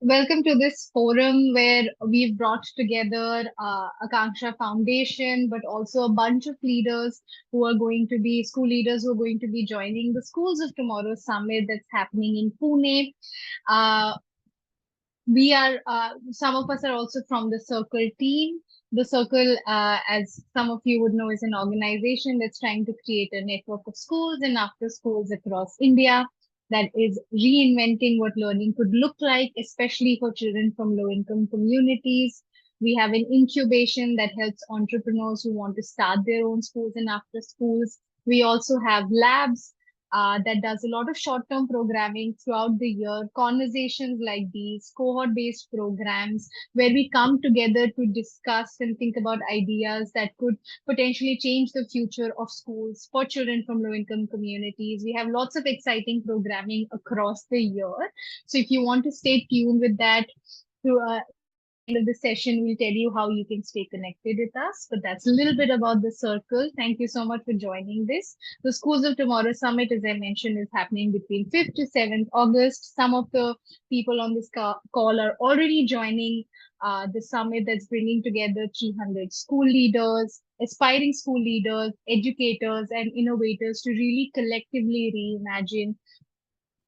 Welcome to this forum where we've brought together Akanksha Foundation, but also a bunch of leaders who are going to be school leaders who are going to be joining the Schools of Tomorrow Summit that's happening in Pune. Uh, we are some of us are also from the circle team. The circle, as some of you would know, is an organization that's trying to create a network of schools and after schools across India that is reinventing what learning could look like, especially for children from low income communities. We have an incubation that helps entrepreneurs who want to start their own schools and after schools. We also have labs that does a lot of short-term programming throughout the year, conversations like these, cohort-based programs where we come together to discuss and think about ideas that could potentially change the future of schools for children from low-income communities. We have lots of exciting programming across the year. So if you want to stay tuned with that, to end of the session, we'll tell you how you can stay connected with us. But that's a little bit about the circle. Thank you so much for joining this. The Schools of Tomorrow Summit, as I mentioned, is happening between 5th to 7th August. Some of the people on this call are already joining the summit that's bringing together 300 school leaders, aspiring school leaders, educators, and innovators to really collectively reimagine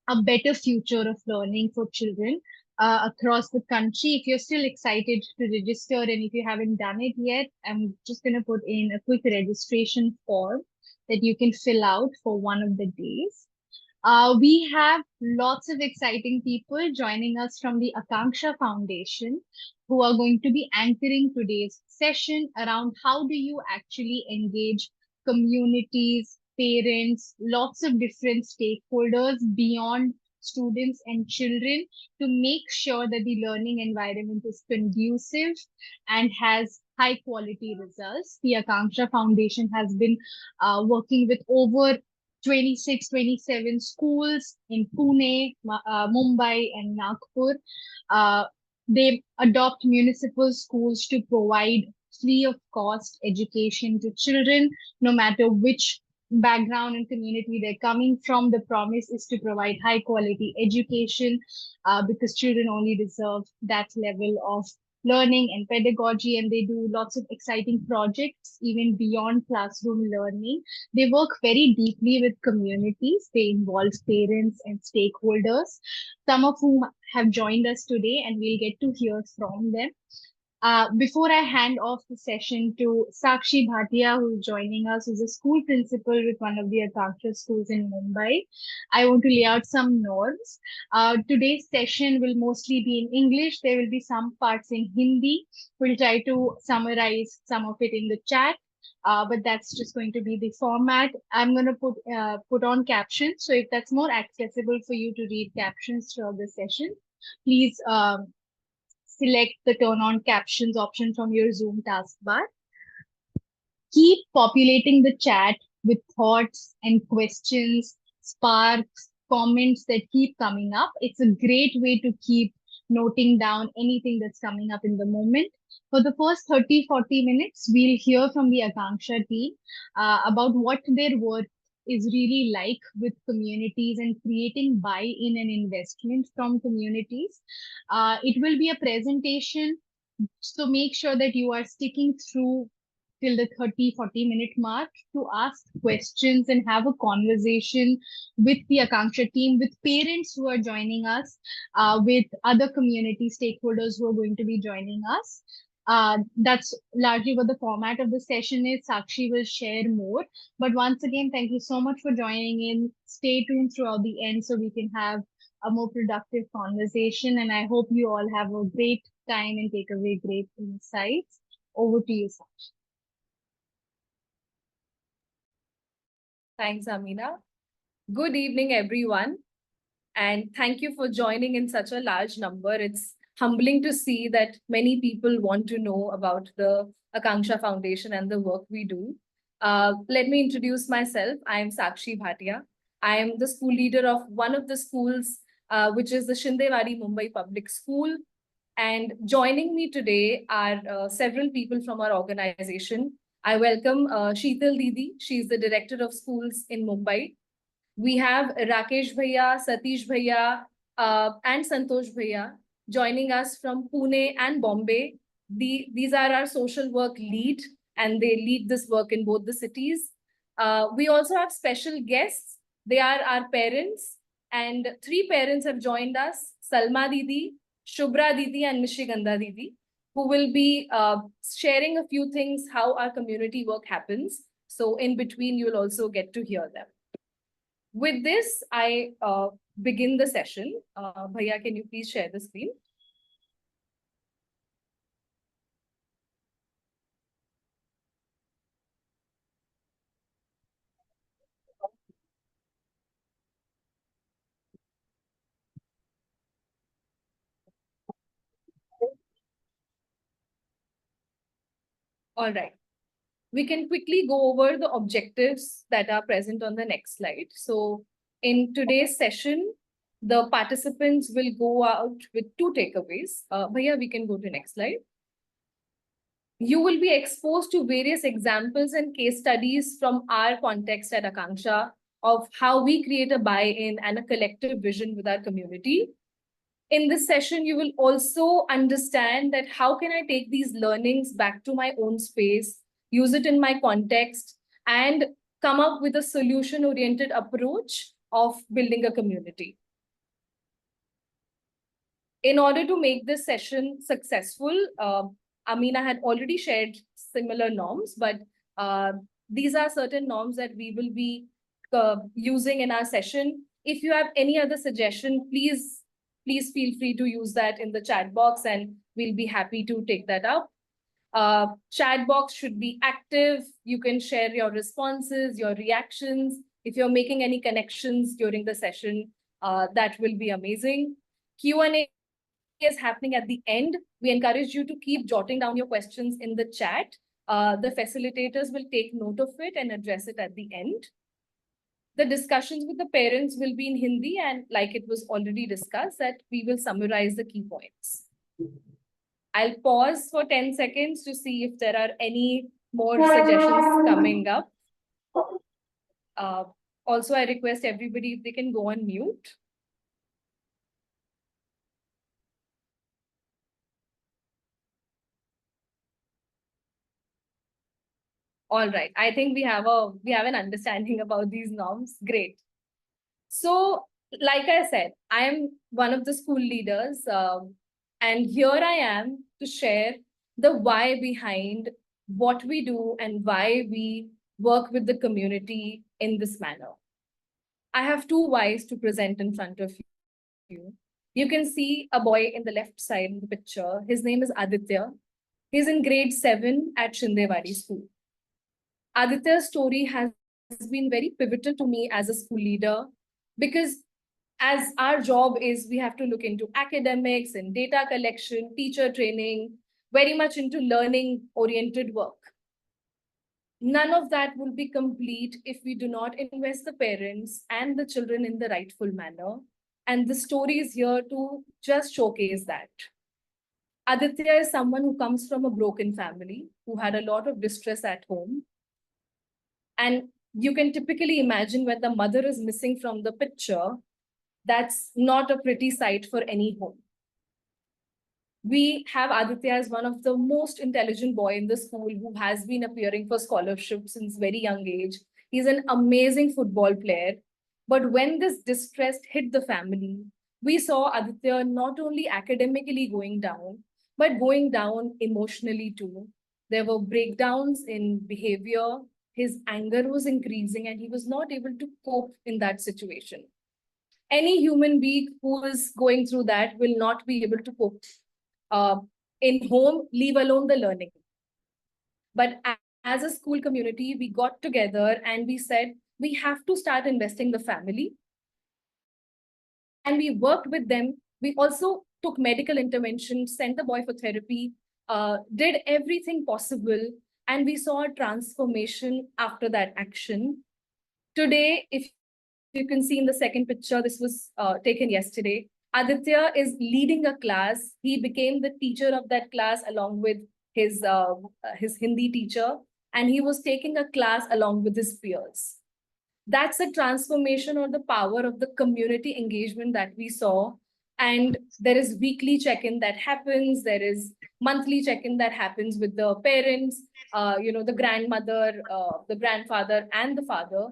a better future of learning for children across the country. If you're still excited to register and if you haven't done it yet, I'm just going to put in a quick registration form that you can fill out for one of the days. We have lots of exciting people joining us from the Akanksha Foundation who are going to be anchoring today's session around how do you actually engage communities, parents, lots of different stakeholders beyond students and children to make sure that the learning environment is conducive and has high quality results. The Akanksha Foundation has been working with over 26, 27 schools in Pune, Mumbai, and Nagpur. Uh, they adopt municipal schools to provide free of cost education to children, no matter which background and community they're coming from. The promise is to provide high quality education because children only deserve that level of learning and pedagogy, and they do lots of exciting projects even beyond classroom learning. They work very deeply with communities. They involve parents and stakeholders, some of whom have joined us today, and we'll get to hear from them. Before I hand off the session to Sakshi Bhatia, who's joining us, who's a school principal with one of the Akanksha schools in Mumbai, I want to lay out some norms. Today's session will mostly be in English. There will be some parts in Hindi. We'll try to summarize some of it in the chat. But that's just going to be the format. I'm going to put on captions. So if that's more accessible for you to read captions throughout the session, please select the turn on captions option from your Zoom taskbar. Keep populating the chat with thoughts and questions, sparks, comments that keep coming up. It's a great way to keep noting down anything that's coming up in the moment. For the first 30, 40 minutes, we'll hear from the Akanksha team about what their work is really like with communities and creating buy-in and investment from communities. It will be a presentation, so make sure that you are sticking through till the 30, 40-minute mark to ask questions and have a conversation with the Akanksha team, with parents who are joining us, with other community stakeholders who are going to be joining us. That's largely what the format of the session is. Sakshi will share more. But once again, thank you so much for joining in. Stay tuned throughout the end so we can have a more productive conversation. And I hope you all have a great time and take away great insights. Over to you, Sakshi. Thanks, Amina. Good evening, everyone. And thank you for joining in such a large number. It's humbling to see that many people want to know about the Akanksha Foundation and the work we do. Let me introduce myself. I am Sakshi Bhatia. I am the school leader of one of the schools, which is the Shindewadi Mumbai Public School. And joining me today are several people from our organization. I welcome Sheetal Didi. She is the Director of Schools in Mumbai. We have Rakesh Bhaiya, Satish Bhaiya, and Santosh Bhaiya. joining us from Pune and Bombay. These are our social work lead, and they lead this work in both the cities. We also have special guests. They are our parents, and three parents have joined us: Salma Didi, Shubhra Didi, and Nishigandha Didi, who will be sharing a few things how our community work happens. So in between, you'll also get to hear them. With this, I begin the session. Bhaiya, can you please share the screen? All right. We can quickly go over the objectives that are present on the next slide. So in today's session, the participants will go out with two takeaways. Bhaiya, we can go to next slide. You will be exposed to various examples and case studies from our context at Akanksha of how we create a buy-in and a collective vision with our community. In this session, you will also understand that how can I take these learnings back to my own space, use it in my context, and come up with a solution-oriented approach of building a community. In order to make this session successful, Amina had already shared similar norms, but these are certain norms that we will be using in our session. If you have any other suggestion, please feel free to use that in the chat box, and we'll be happy to take that up. Chat box should be active. You can share your responses, your reactions. If you're making any connections during the session, that will be amazing. Q&A is happening at the end. We encourage you to keep jotting down your questions in the chat. The facilitators will take note of it and address it at the end. The discussions with the parents will be in Hindi, and like it was already discussed, that we will summarize the key points. I'll pause for 10 seconds to see if there are any more suggestions coming up. Also, I request everybody if they can go on mute. All right. I think we have an understanding about these norms. Great. So, like I said, I am one of the school leaders, and here I am to share the why behind what we do and why we work with the community in this manner. I have two whys to present in front of you. You can see a boy in the left side in the picture. His name is Aditya. He's in grade 7 at Shindewadi School. Aditya's story has been very pivotal to me as a school leader, because as our job is, we have to look into academics and data collection, teacher training, very much into learning oriented work. None of that will be complete if we do not invest the parents and the children in the rightful manner. And the story is here to just showcase that. Aditya is someone who comes from a broken family, who had a lot of distress at home. And you can typically imagine when the mother is missing from the picture, that's not a pretty sight for any home. We have Aditya as one of the most intelligent boy in the school who has been appearing for scholarship since very young age. He's an amazing football player. But when this distress hit the family, we saw Aditya not only academically going down, but going down emotionally too. There were breakdowns in behavior. His anger was increasing and he was not able to cope in that situation. Any human being who is going through that will not be able to cope in home, leave alone the learning. But as a school community, we got together and we said, we have to start investing the family. And we worked with them. We also took medical intervention, sent the boy for therapy, did everything possible. And we saw a transformation after that action. Today, if you can see in the second picture, this was taken yesterday. Aditya is leading a class. He became the teacher of that class along with his Hindi teacher, and he was taking a class along with his peers. That's the transformation or the power of the community engagement that we saw And there is weekly check-in that happens. There is monthly check-in that happens with the parents, the grandmother, the grandfather, and the father.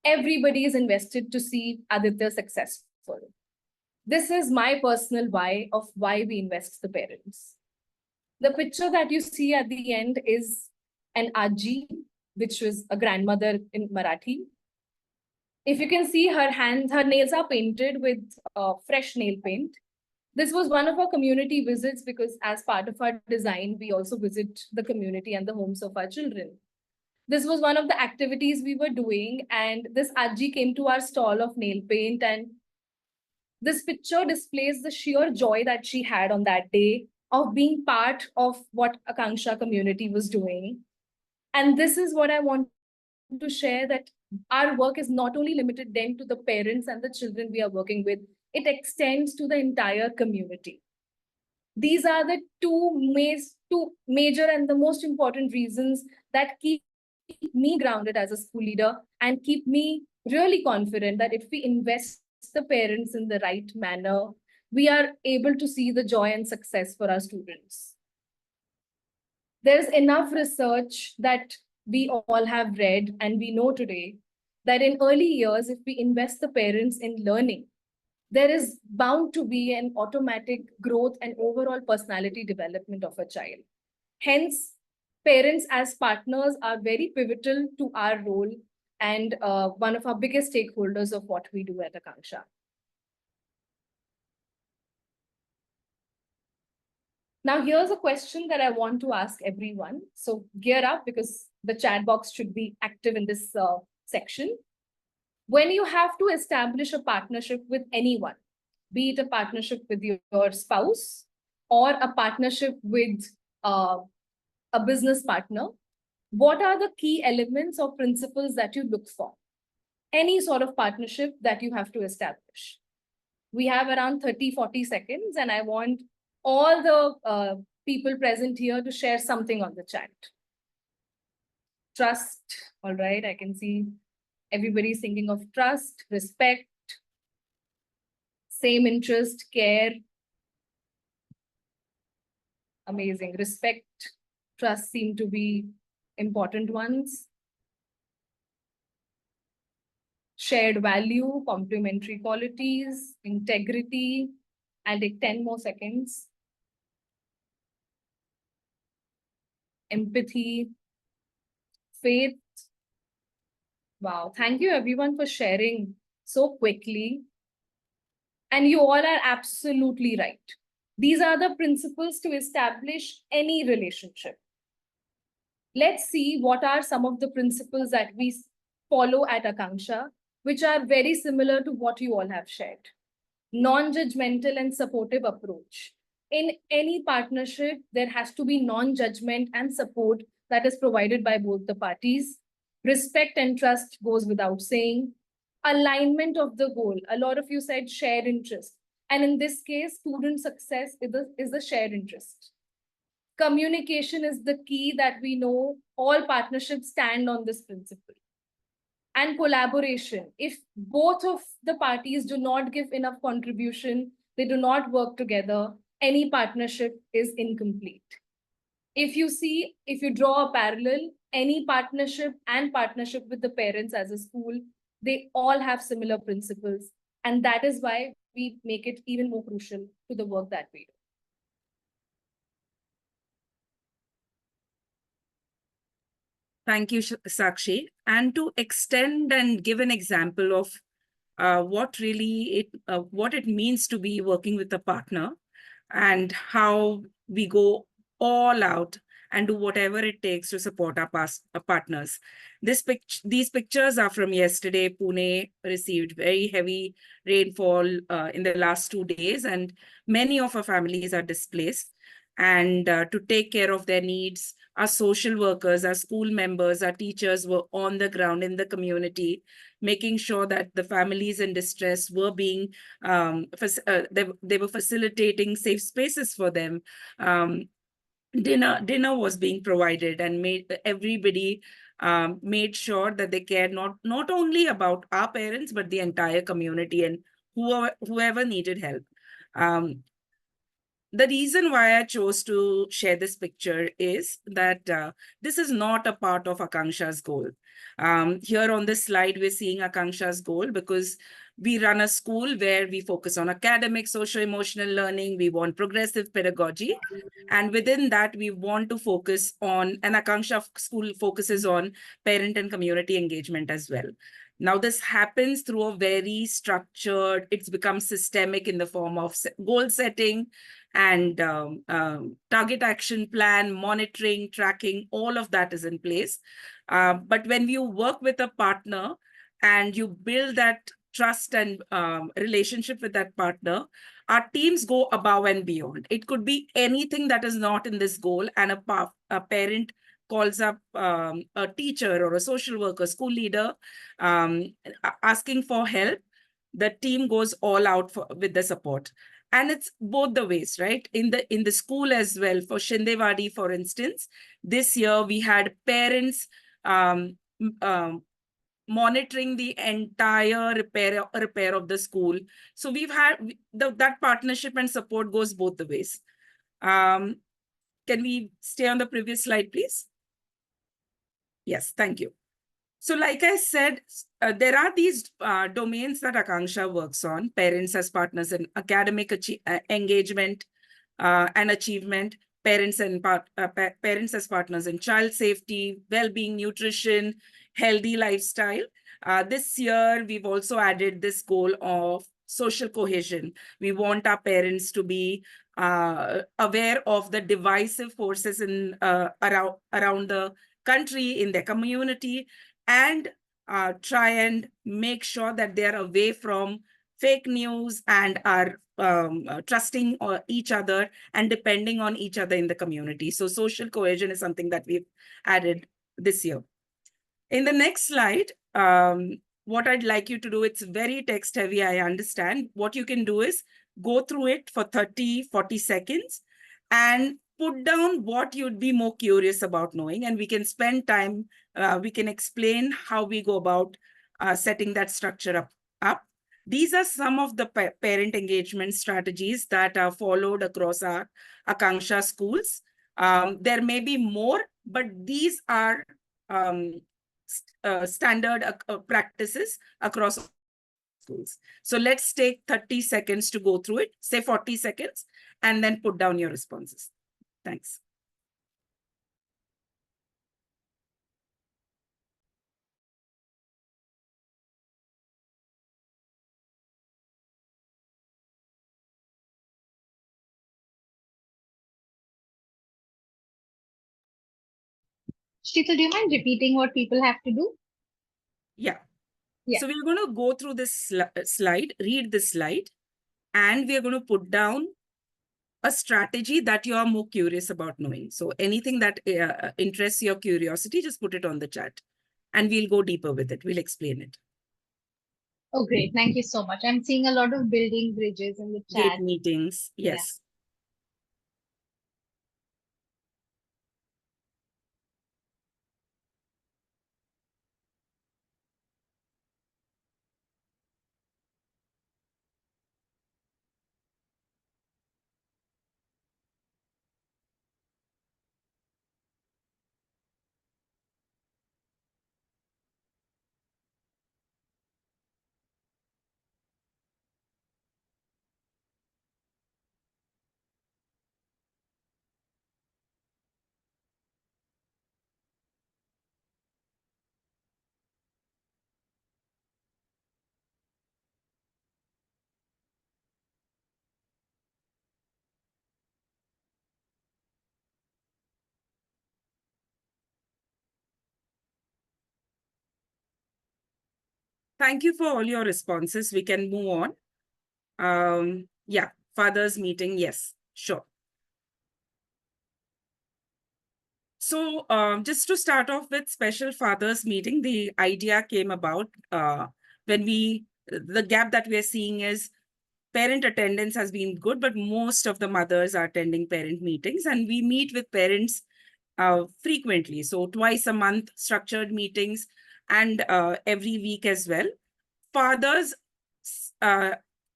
Everybody is invested to see Aditya successful. This is my personal why of why we invest the parents. The picture that you see at the end is an Aji, which was a grandmother in Marathi. If you can see her hands, her nails are painted with fresh nail paint. This was one of our community visits because as part of our design, we also visit the community and the homes of our children. This was one of the activities we were doing, and this Aji came to our stall of nail paint, and this picture displays the sheer joy that she had on that day of being part of what Akanksha community was doing. And this is what I want to share, that our work is not only limited then to the parents and the children we are working with, it extends to the entire community. These are the two major and the most important reasons that keep me grounded as a school leader and keep me really confident that if we invest the parents in the right manner, we are able to see the joy and success for our students. There's enough research that we all have read and we know today that in early years, if we invest the parents in learning, there is bound to be an automatic growth and overall personality development of a child. Hence, parents as partners are very pivotal to our role and one of our biggest stakeholders of what we do at Akanksha. Now, here's a question that I want to ask everyone. So gear up because the chat box should be active in this section. When you have to establish a partnership with anyone, be it a partnership with your spouse or a partnership with a business partner, what are the key elements or principles that you look for? Any sort of partnership that you have to establish. We have around 30-40 seconds, and I want all the people present here to share something on the chat. Trust, all right, I can see everybody's thinking of trust, respect, same interest, care. Amazing. Respect, trust seem to be important ones. Shared value, complementary qualities, integrity. I'll take 10 more seconds. Empathy, faith. Wow, thank you everyone for sharing so quickly. And you all are absolutely right. These are the principles to establish any relationship. Let's see what are some of the principles that we follow at Akanksha, which are very similar to what you all have shared. Non-judgmental and supportive approach. In any partnership, there has to be non-judgment and support that is provided by both the parties. Respect and trust goes without saying. Alignment of the goal. A lot of you said shared interest. And in this case, student success is the shared interest. Communication is the key that we know all partnerships stand on this principle. And collaboration. If both of the parties do not give enough contribution, they do not work together, any partnership is incomplete. If you draw a parallel, any partnership and partnership with the parents as a school, they all have similar principles. And that is why we make it even more crucial to the work that we do. Thank you, Sakshi. And to extend and give an example of what it means to be working with a partner and how we go all out and do whatever it takes to support our partners. These pictures are from yesterday. Pune received very heavy rainfall in the last 2 days, and many of our families are displaced. And to take care of their needs, our social workers, our school members, our teachers were on the ground in the community, making sure that the families in distress were being, they were facilitating safe spaces for them. Dinner was being provided, and everybody made sure that they cared not only about our parents, but the entire community and whoever needed help. The reason why I chose to share this picture is that this is not a part of Akanksha's goal. Here on this slide, we're seeing Akanksha's goal because we run a school where we focus on academic, social-emotional learning. We want progressive pedagogy. And within that, we want to focus on, and Akanksha school focuses on parent and community engagement as well. Now, this happens through a very structured, it's become systemic in the form of goal setting, and target action plan, monitoring, tracking, all of that is in place. But when you work with a partner and you build that trust and relationship with that partner, our teams go above and beyond. It could be anything that is not in this goal, and a parent calls up a teacher or a social worker, school leader, asking for help. The team goes all out with the support. And it's both the ways, right? In the school as well. For Shindewadi, for instance, this year we had parents monitoring the entire repair of the school. So we've had that partnership and support goes both the ways. Can we stay on the previous slide, please? Yes, thank you. So like I said, there are these domains that Akanksha works on: parents as partners in academic engagement and achievement, parents as partners in child safety, well-being, nutrition, healthy lifestyle. This year, we've also added this goal of social cohesion. We want our parents to be aware of the divisive forces in around the country, in their community, and try and make sure that they are away from fake news and are trusting each other and depending on each other in the community. So social cohesion is something that we've added this year. In the next slide, what I'd like you to do, it's very text heavy, I understand. What you can do is go through it for 30, 40 seconds and put down what you'd be more curious about knowing, and we can spend time, we can explain how we go about setting that structure up. These are some of the parent engagement strategies that are followed across our Akanksha schools. There may be more, but these are standard practices across schools. So let's take 30 seconds to go through it, say 40 seconds, and then put down your responses. Thanks. Shita, do you mind repeating what people have to do? Yeah. Yeah. So we're going to go through this slide, read this slide, and we're going to put down a strategy that you are more curious about knowing. So anything that interests your curiosity, just put it on the chat and we'll go deeper with it. We'll explain it. Oh, great. Thank you so much. I'm seeing a lot of building bridges in the Gate chat. meetings. Yeah. Yes. Thank you for all your responses. We can move on. Yeah, fathers meeting. Yes, sure. So just to start off with special fathers meeting, the idea came about when the gap that we are seeing is parent attendance has been good, but most of the mothers are attending parent meetings, and we meet with parents frequently. So twice a month, structured meetings, and every week as well. Fathers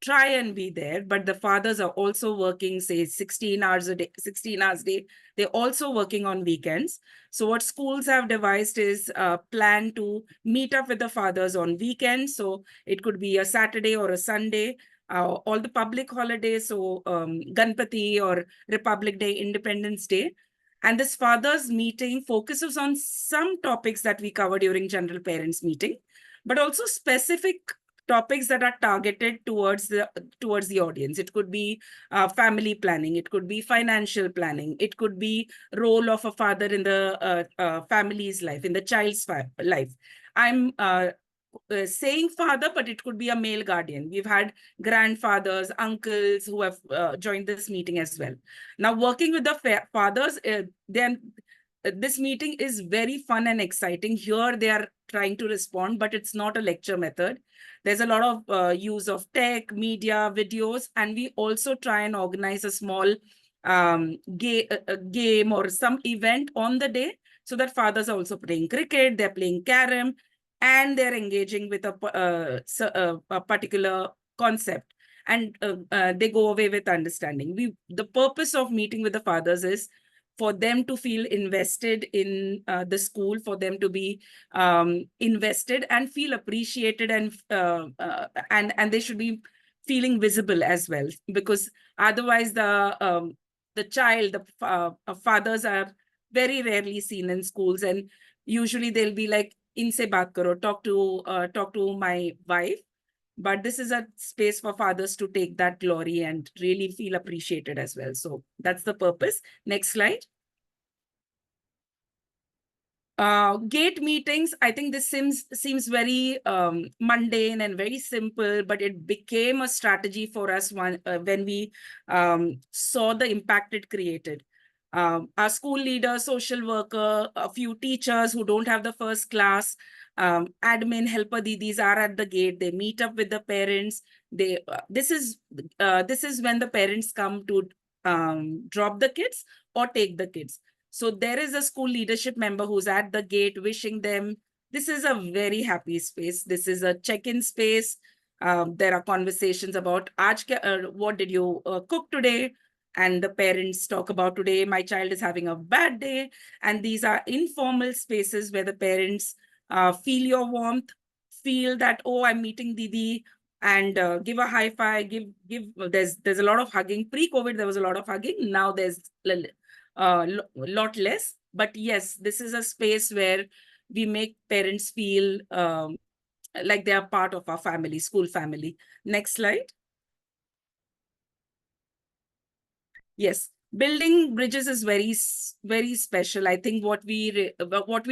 try and be there, but the fathers are also working, say 16 hours a day, 16 hours a day. They're also working on weekends. So what schools have devised is a plan to meet up with the fathers on weekends. So it could be a Saturday or a Sunday, all the public holidays, so Ganpati or Republic Day, Independence Day. And this fathers meeting focuses on some topics that we cover during general parents meeting, but also specific topics that are targeted towards the audience. It could be family planning, it could be financial planning, it could be role of a father in the family's life, in the child's life. I'm saying father, but it could be a male guardian. We've had grandfathers, uncles who have joined this meeting as well. Now, working with the fathers, then this meeting is very fun and exciting. Here they are trying to respond, but it's not a lecture method. There's a lot of use of tech, media, videos, and we also try and organize a small game or some event on the day, so that fathers are also playing cricket, they're playing carom, and they're engaging with a particular concept, and they go away with understanding. The purpose of meeting with the fathers is for them to feel invested in the school, for them to be invested and feel appreciated, and they should be feeling visible as well, because otherwise the child, the fathers are very rarely seen in schools, and usually they'll be like, "Inse baat karo, talk to my wife." But this is a space for fathers to take that glory and really feel appreciated as well. So that's the purpose. Next slide. Gate meetings, I think this seems very mundane and very simple, but it became a strategy for us when we saw the impact it created. Our school leader, social worker, a few teachers who don't have the first class, admin helper didis are at the gate. They meet up with the parents. This is when the parents come to drop the kids or take the kids. So there is a school leadership member who's at the gate wishing them. This is a very happy space. This is a check-in space. There are conversations about what did you cook today? And the parents talk about, today my child is having a bad day. And these are informal spaces where the parents feel your warmth, feel that, oh, I'm meeting Didi, and give a high five, there's a lot of hugging. Pre-COVID, there was a lot of hugging. Now there's lot less. But yes, this is a space where we make parents feel like they are part of our family, school family. Next slide. Yes, building bridges is very special. I think what we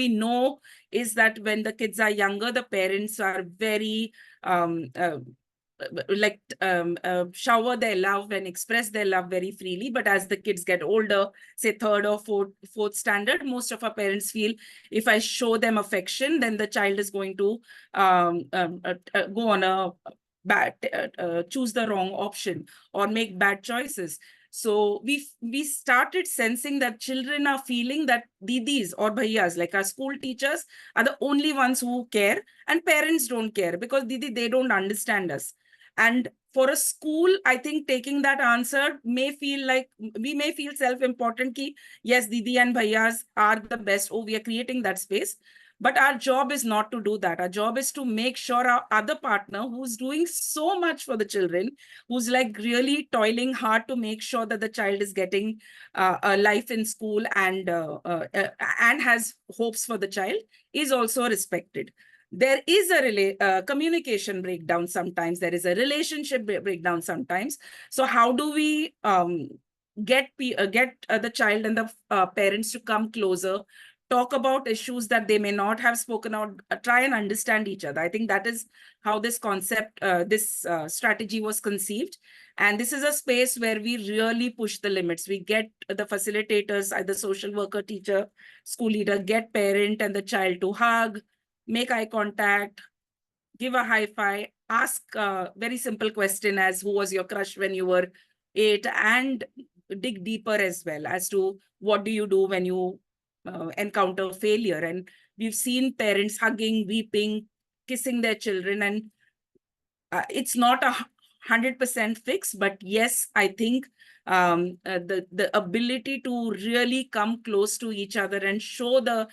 know is that when the kids are younger, the parents are very shower their love and express their love very freely. But as the kids get older, say third or fourth standard, most of our parents feel, if I show them affection, then the child is going to go on a bad choose the wrong option or make bad choices. So we started sensing that children are feeling that didis or bhaiyas, like our school teachers, are the only ones who care, and parents don't care because didi, they don't understand us. And for a school, I think taking that answer may feel like, we may feel self-important ki, yes, didi and bhaiyas are the best. Oh, we are creating that space. But our job is not to do that. Our job is to make sure our other partner, who's doing so much for the children, who's like really toiling hard to make sure that the child is getting a life in school and has hopes for the child, is also respected. There is a communication breakdown sometimes. There is a relationship breakdown sometimes. So how do we get the child and the parents to come closer, talk about issues that they may not have spoken out, try and understand each other? I think that is how this concept, this strategy was conceived. And this is a space where we really push the limits. We get the facilitators, either social worker, teacher, school leader, get parent and the child to hug, make eye contact, give a high five, ask a very simple question as, who was your crush when you were 8? And dig deeper as well as to, what do you do when you encounter failure? And we've seen parents hugging, weeping, kissing their children. And it's not a 100% fix, but yes, I think the ability to really come close to each other and show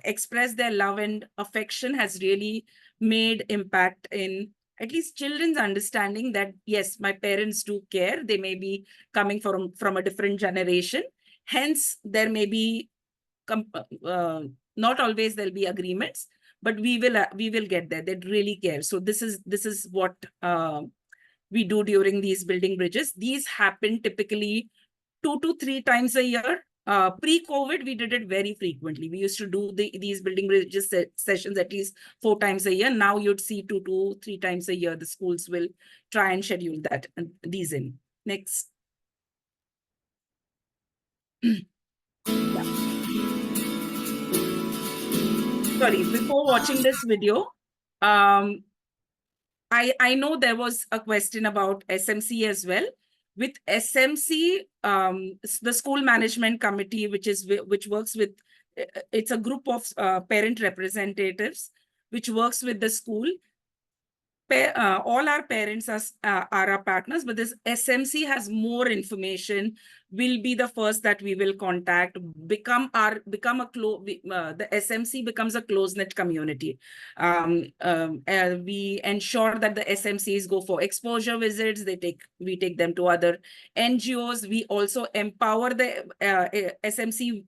express their love and affection has really made impact in at least children's understanding that yes, my parents do care. They may be coming from a different generation, hence there may be not always there'll be agreements, but we will get there. They really care. So this is what we do during these building bridges. These happen typically 2 to 3 times a year. Pre-COVID, we did it very frequently. We used to do these building bridges sessions at least 4 times a year. Now you'd see 2 to 3 times a year. The schools will try and schedule that and these in. Next. Yeah. Sorry, before watching this video, I know there was a question about SMC as well. With SMC, the school management committee, which works with, it's a group of parent representatives which works with the school. All our parents are our partners, but this SMC has more information, will be the first that we will contact, the SMC becomes a close-knit community. We ensure that the SMCs go for exposure visits, we take them to other NGOs. We also empower the SMC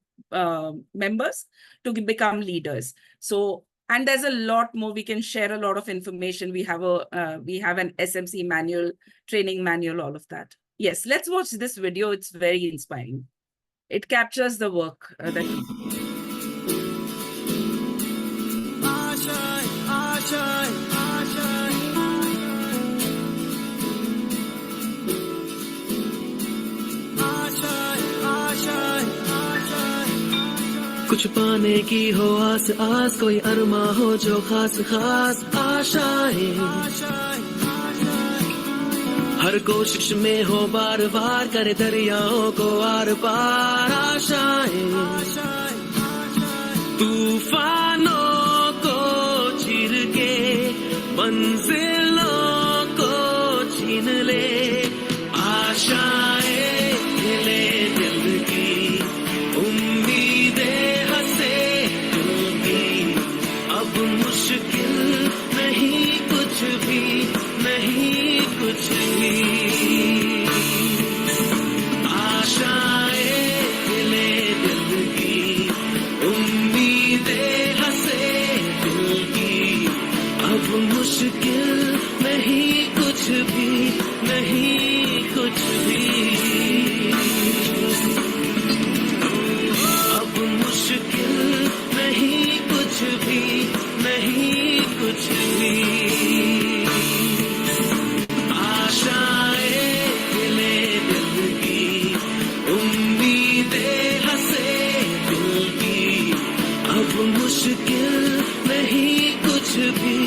members to become leaders. So, and there's a lot more. We can share a lot of information. We have an SMC manual, training manual, all of that. Yes, let's watch this video. It's very inspiring. It captures the work that we do. कुछ पाने की हो आस आस, कोई अरमा हो जो खास खास आशाएं, हर कोशिश में हो बार बार, करे दरियाओं को आर पार आशाएं, तूफानों को चीर के मंजिलों को छीन ले, आशाएं खिले दिल की, उम्मीदें हंसे दिल की, अब मुश्किल नहीं कुछ भी, नहीं कुछ भी, आशाएं खिले दिल की, उम्मीदें हंसे दिल की, अब मुश्किल नहीं कुछ भी, नहीं कुछ भी, अब मुश्किल नहीं कुछ भी, नहीं कुछ भी, आशाएं खिले दिल की, उम्मीदें हंसे दिल की, अब मुश्किल नहीं कुछ भी,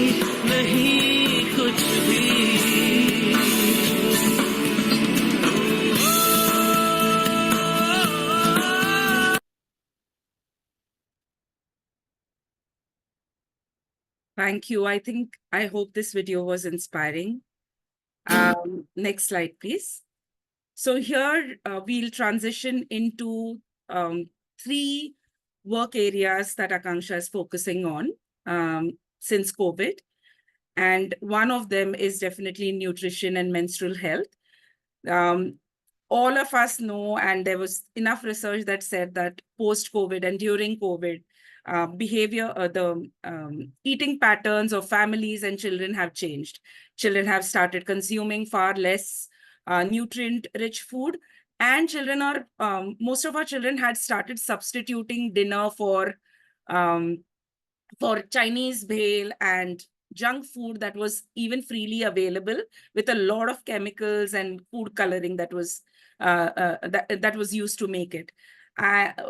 नहीं कुछ भी। Thank you. I hope this video was inspiring. Next slide, please. So here we'll transition into 3 work areas that Akanksha is focusing on since COVID. And one of them is definitely nutrition and menstrual health. All of us know, and there was enough research that said that post-COVID and during COVID, eating patterns of families and children have changed. Children have started consuming far less nutrient-rich food, and most of our children had started substituting dinner for Chinese bhel and junk food that was even freely available with a lot of chemicals and food coloring that was used to make it.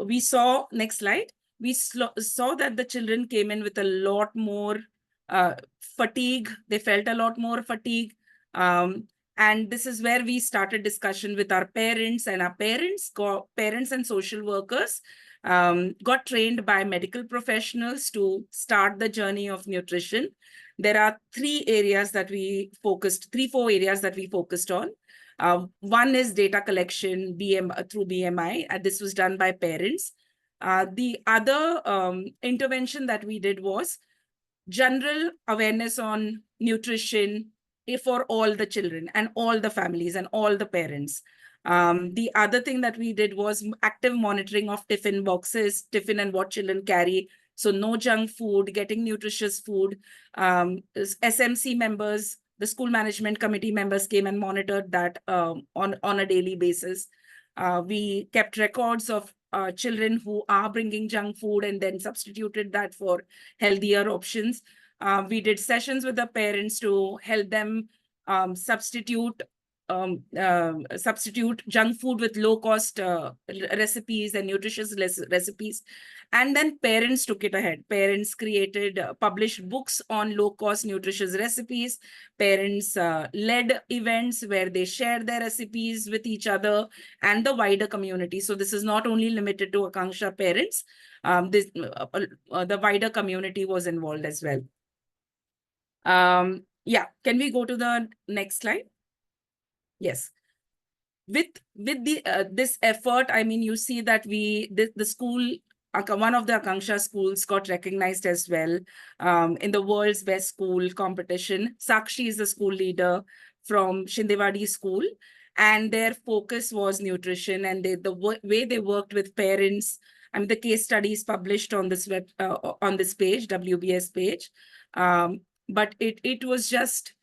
We saw, next slide, we saw that the children came in with a lot more fatigue. They felt a lot more fatigue. And this is where we started discussion with our parents, and our parents and social workers got trained by medical professionals to start the journey of nutrition. There are 4 areas that we focused on. One is data collection through BMI, and this was done by parents. The other intervention that we did was general awareness on nutrition for all the children and all the families and all the parents. The other thing that we did was active monitoring of tiffin boxes, tiffin and what children carry. So no junk food, getting nutritious food. SMC members, the school management committee members came and monitored that on a daily basis. We kept records of children who are bringing junk food and then substituted that for healthier options. We did sessions with the parents to help them substitute junk food with low-cost recipes and nutritious recipes. And then parents took it ahead. Parents created, published books on low-cost nutritious recipes. Parents led events where they share their recipes with each other and the wider community. So this is not only limited to Akanksha parents. The wider community was involved as well. Yeah, can we go to the next slide? Yes. With this effort, I mean, you see that the school, one of the Akanksha schools got recognized as well in the world's best school competition. Sakshi is the school leader from Shindewadi school, and their focus was nutrition, and the way they worked with parents. I mean, the case studies published on this on this page, WBS page. But it was just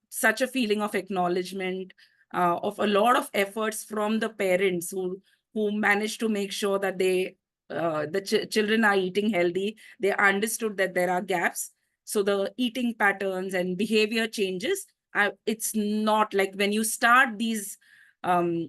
such a feeling of acknowledgement of a lot of efforts from the parents who managed to make sure that the children are eating healthy. They understood that there are gaps. So the eating patterns and behavior changes, it's not like when you start these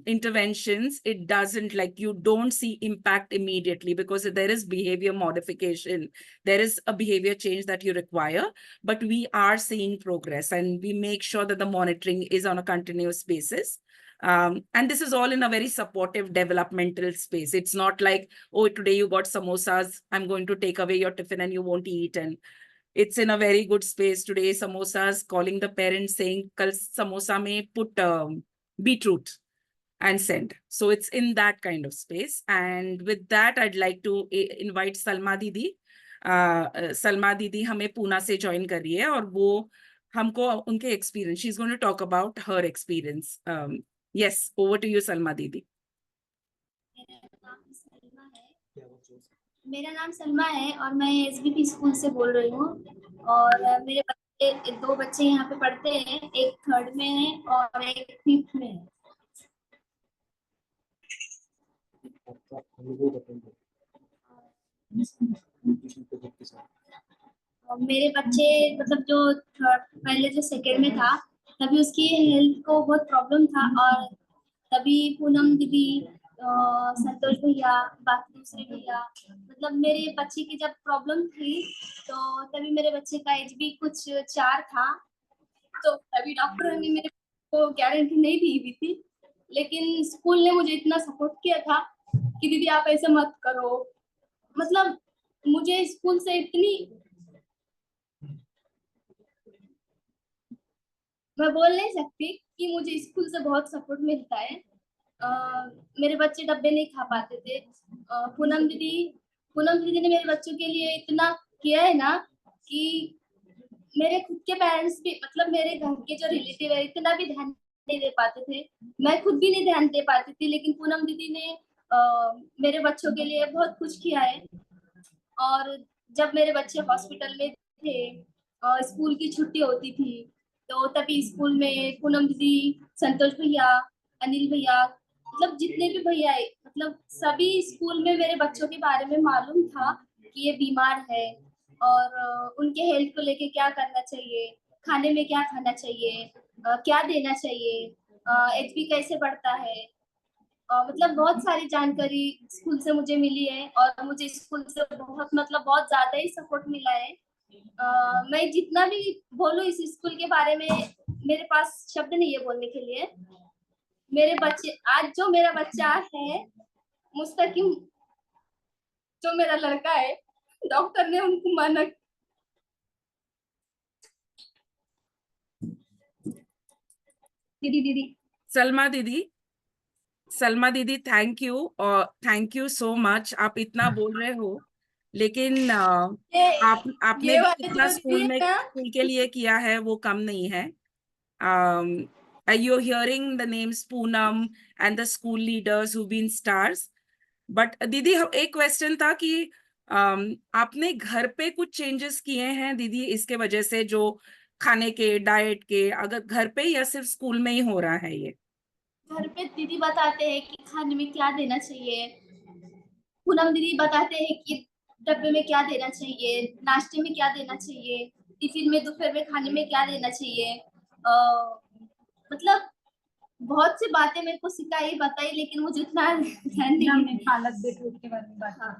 interventions, it doesn't like you don't see impact immediately because there is behavior modification. There is a behavior change that you require, but we are seeing progress and we make sure that the monitoring is on a continuous basis. And this is all in a very supportive developmental space. It's not like, oh, today you got samosas, I'm going to take away your tiffin and you won't eat. And it's in a very good space today. Samosas, calling the parents saying, kal samosa mein put beetroot and send. So it's in that kind of space. And with that, I'd like to invite Salma Didi. Salma Didi हमें पूना से join कर रही है और वो हमको उनके experience, she's going to talk about her experience. Yes, over to you, Salma Didi. मेरा नाम सलमा है और मैं एसबीपी स्कूल से बोल रही हूँ और मेरे बच्चे 2 बच्चे यहाँ पे पढ़ते हैं, एक 3rd में है और एक 5th में है। मेरे बच्चे मतलब जो पहले जो 2nd में था तभी उसकी हेल्थ को बहुत प्रॉब्लम था और तभी पूनम दीदी, संतोष भैया, बाकी दूसरे भैया, मतलब मेरे बच्चे की जब प्रॉब्लम थी तो तभी मेरे बच्चे का एज भी कुछ 4 था, तो तभी डॉक्टर ने मेरे को गारंटी नहीं दी हुई थी, लेकिन स्कूल ने मुझे इतना सपोर्ट किया था कि दीदी आप ऐसे मत करो। मतलब मुझे स्कूल से इतनी, मैं बोल नहीं सकती कि मुझे स्कूल से बहुत सपोर्ट मिलता है। मेरे बच्चे डब्बे नहीं खा पाते थे। पूनम दीदी ने मेरे बच्चों के लिए इतना किया है ना कि मेरे खुद के पेरेंट्स भी, मतलब मेरे घर के जो रिलेटिव है, इतना भी ध्यान नहीं दे पाते थे। मैं खुद भी नहीं ध्यान दे पाती थी, लेकिन पूनम दीदी ने मेरे बच्चों के लिए बहुत कुछ किया है। और जब मेरे बच्चे हॉस्पिटल में थे, स्कूल की छुट्टी होती थी, तो तभी स्कूल में पूनम दीदी, संतोष भैया, अनिल भैया, मतलब जितने भी भैया है, मतलब सभी स्कूल में मेरे बच्चों के बारे में मालूम था कि ये बीमार है और उनके हेल्थ को लेके क्या करना चाहिए, खाने में क्या खाना चाहिए, क्या देना चाहिए, एचबी कैसे बढ़ता है, मतलब बहुत सारी जानकारी स्कूल से मुझे मिली है और मुझे स्कूल से बहुत ज्यादा ही सपोर्ट मिला है। मैं जितना भी बोलूं इस स्कूल के बारे में, मेरे पास शब्द नहीं है बोलने के लिए। मेरे बच्चे, आज जो मेरा बच्चा है मुस्तकिम, जो मेरा लड़का है, डॉक्टर ने उनको मना। दीदी दीदी सलमा दीदी, थैंक यू, और थैंक यू सो मच। आप इतना बोल रहे हो, लेकिन ये आपने ये भी वाली इतना जो दीदी है ना, स्कूल के लिए किया है, वो कम नहीं है। You're hearing the names Poonam and the school leaders who've been stars. But दीदी, एक क्वेश्चन था कि आपने घर पे कुछ चेंजेस किए हैं दीदी इसके वजह से, जो खाने के, डाइट के, अगर घर पे या सिर्फ स्कूल में ही हो रहा है ये? घर पे दीदी बताते हैं कि खाने में क्या देना चाहिए, पूनम दीदी बताते हैं कि डब्बे में क्या देना चाहिए, नाश्ते में क्या देना चाहिए, टिफिन में, दोपहर में खाने में क्या देना चाहिए। मतलब बहुत सी बातें मेरे को सिखाई बताई, लेकिन मुझे उतना ध्यान नहीं है। हालत देखो के बारे में बात। हाँ,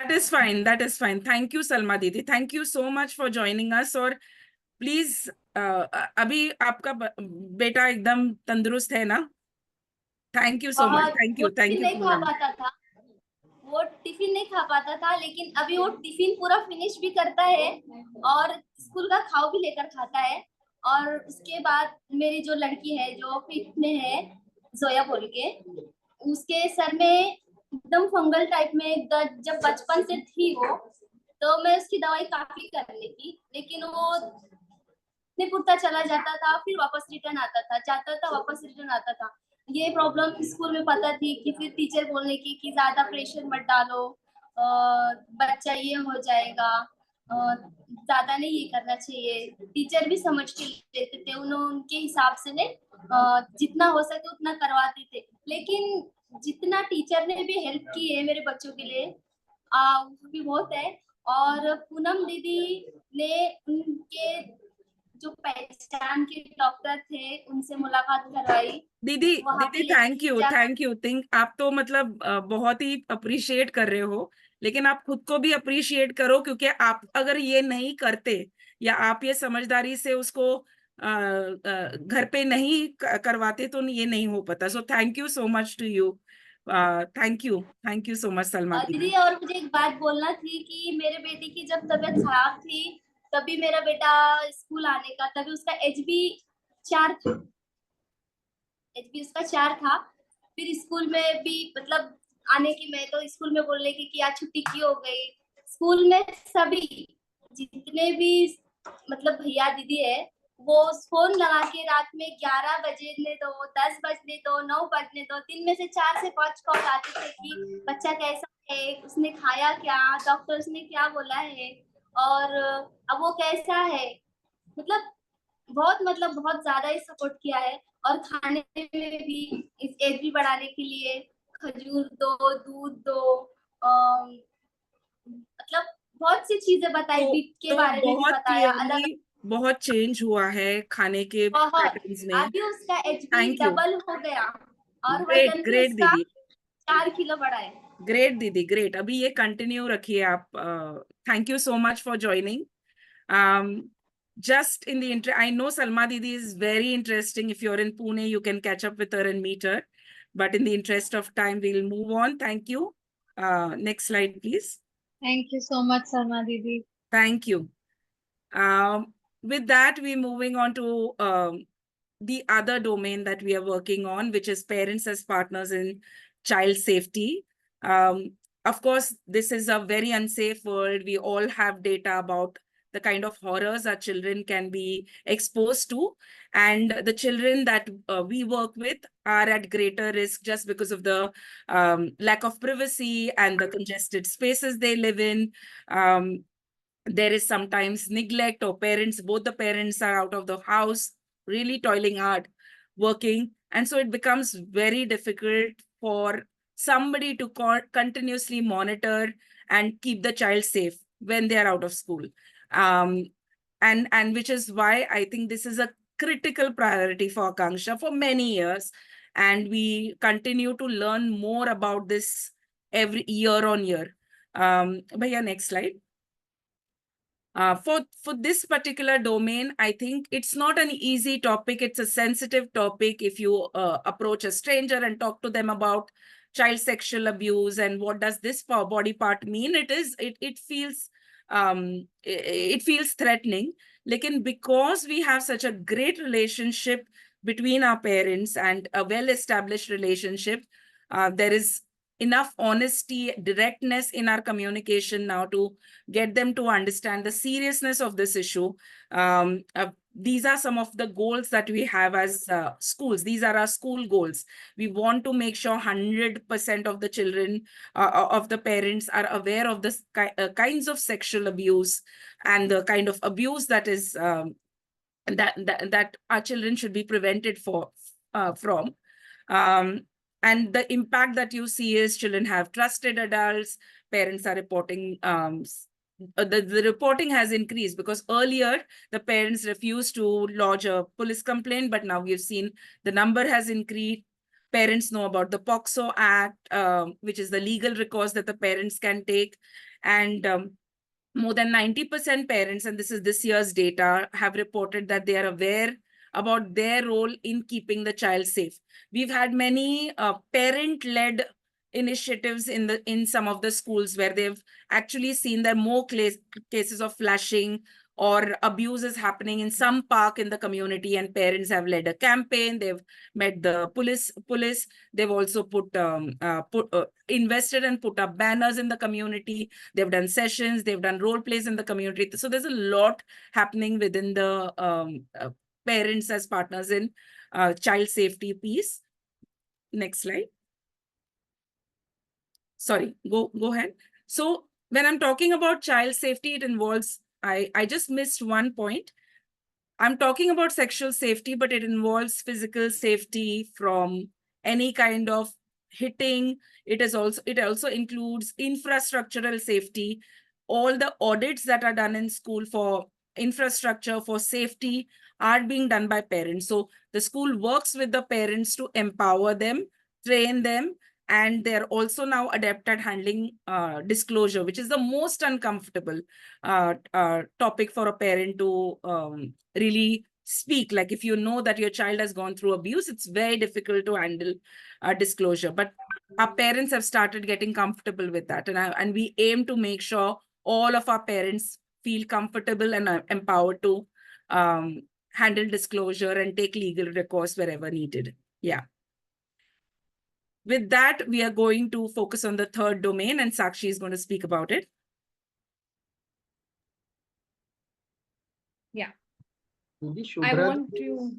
That is fine. That is fine. Thank you, Salma Didi. Thank you so much for joining us. और प्लीज, अभी आपका बेटा एकदम तंदुरुस्त है ना? Thank you so much. Thank वो यू, थैंक टिफिन यू नहीं खा पूनम। पाता था, वो टिफिन नहीं खा पाता था, लेकिन अभी वो टिफिन पूरा फिनिश भी करता है और स्कूल का खाओ भी लेकर खाता है। और उसके बाद मेरी जो लड़की है जो 5th में है, जोया बोल के, उसके सर में एकदम फंगल टाइप में दर्द जब बचपन से थी वो, तो मैं उसकी दवाई काफी कर ली थी, लेकिन वो पुरता चला जाता था, फिर वापस रिटर्न आता था, जाता था, वापस रिटर्न आता था। ये प्रॉब्लम स्कूल में पता थी कि फिर टीचर बोलने की कि ज्यादा प्रेशर मत डालो, बच्चा ये हो जाएगा, ज्यादा नहीं ये करना चाहिए। टीचर भी समझ के लेते थे, उन्होंने उनके हिसाब से ने जितना हो सके उतना करवाते थे। लेकिन जितना टीचर ने भी हेल्प की है मेरे बच्चों के लिए, वो भी बहुत है। और पूनम दीदी ने उनके जो पहचान के डॉक्टर थे उनसे मुलाकात करवाई। दीदी वहां पे दीदी, थैंक यू, जा- थैंक यू। थिंक आप तो मतलब बहुत ही अप्रिशिएट कर रहे हो, लेकिन आप खुद को भी अप्रिशिएट करो, क्योंकि आप अगर ये नहीं करते या आप ये समझदारी से उसको घर पे नहीं करवाते, तो ये नहीं हो पाता। So thank you so much to you. Thank you so much Salma दीदी, दीदी। और मुझे एक बात बोलना थी कि मेरे बेटे की जब तबीयत खराब थी, तभी मेरा बेटा स्कूल आने का, तभी उसका HB 4 था, HB उसका 4 था। फिर स्कूल में भी मतलब आने की, मैं तो स्कूल में बोलने की कि आज छुट्टी क्यों हो गई। स्कूल में सभी जितने भी मतलब भैया दीदी है, वो फोन लगा के रात में 11 बजने दो, 10 बजने दो, 9 बजने दो, 3 में से 4 से 5 कॉल आते थे कि बच्चा कैसा है, उसने खाया क्या, डॉक्टर्स ने क्या बोला है, और अब वो कैसा है। मतलब बहुत ज्यादा ही सपोर्ट किया है। और खाने में भी इस एज भी बढ़ाने के लिए खजूर दो, दूध दो, मतलब बहुत सी चीजें बताई, बीट के तो बारे में भी बहुत बताया अलग। क्लियरली बहुत चेंज हुआ है खाने के बहुत, पैटर्न्स में। अभी उसका HB थैंक यू। डबल हो गया और ग्रेट, वजन भी ग्रेट उसका दीदी। 4 किलो बढ़ा है। ग्रेट दीदी, ग्रेट। अभी ये कंटिन्यू रखिए आप। Thank you so much for joining. Just in the I know Salma Didi is very interesting. If you're in Pune, you can catch up with her and meet her. But in the interest of time, we'll move on. Thank you. Next slide, please. Thank you so much, Sarma Didi. Thank you. With that, we're moving on to the other domain that we are working on, which is parents as partners in child safety. Of course, this is a very unsafe world. We all have data about the kind of horrors our children can be exposed to. And the children that we work with are at greater risk just because of the lack of privacy and the congested spaces they live in. There is sometimes neglect, or both the parents are out of the house, really toiling hard, working. And so it becomes very difficult for somebody to continuously monitor and keep the child safe when they are out of school. And which is why I think this is a critical priority for Akanksha for many years. And we continue to learn more about this every year on year. Bhaiya, next slide. For this particular domain, I think it's not an easy topic. It's a sensitive topic. If you approach a stranger and talk to them about child sexual abuse and what does this body part mean, it feels threatening. Lekin because we have such a great relationship between our parents and a well-established relationship, there is enough honesty, directness in our communication now to get them to understand the seriousness of this issue. These are some of the goals that we have as schools. These are our school goals. We want to make sure 100% of the children, of the parents, are aware of the kinds of sexual abuse and the kind of abuse that is that our children should be prevented from. And the impact that you see is children have trusted adults, parents are reporting, the reporting has increased because earlier the parents refused to lodge a police complaint, but now we've seen the number has increased. Parents know about the POCSO Act, which is the legal recourse that the parents can take. And more than 90% parents, and this is this year's data, have reported that they are aware about their role in keeping the child safe. We've had many parent-led initiatives in some of the schools where they've actually seen that more cases of flashing or abuse is happening in some park in the community, and parents have led a campaign. They've met the police. They've also invested and put up banners in the community. They've done sessions, they've done role plays in the community. So there's a lot happening within the parents as partners in child safety piece. Next slide. Sorry, go ahead. So when I'm talking about child safety, it involves, I just missed one point. I'm talking about sexual safety, but it involves physical safety from any kind of hitting. It also includes infrastructural safety. All the audits that are done in school for infrastructure, for safety, are being done by parents. So the school works with the parents to empower them, train them, and they're also now adept at handling disclosure, which is the most uncomfortable topic for a parent to really speak. Like if you know that your child has gone through abuse, it's very difficult to handle disclosure. But our parents have started getting comfortable with that. And we aim to make sure all of our parents feel comfortable and empowered to handle disclosure and take legal recourse wherever needed. Yeah. With that, we are going to focus on the third domain, and Sakshi is going to speak about it. Yeah. Didi, I Shubhra want to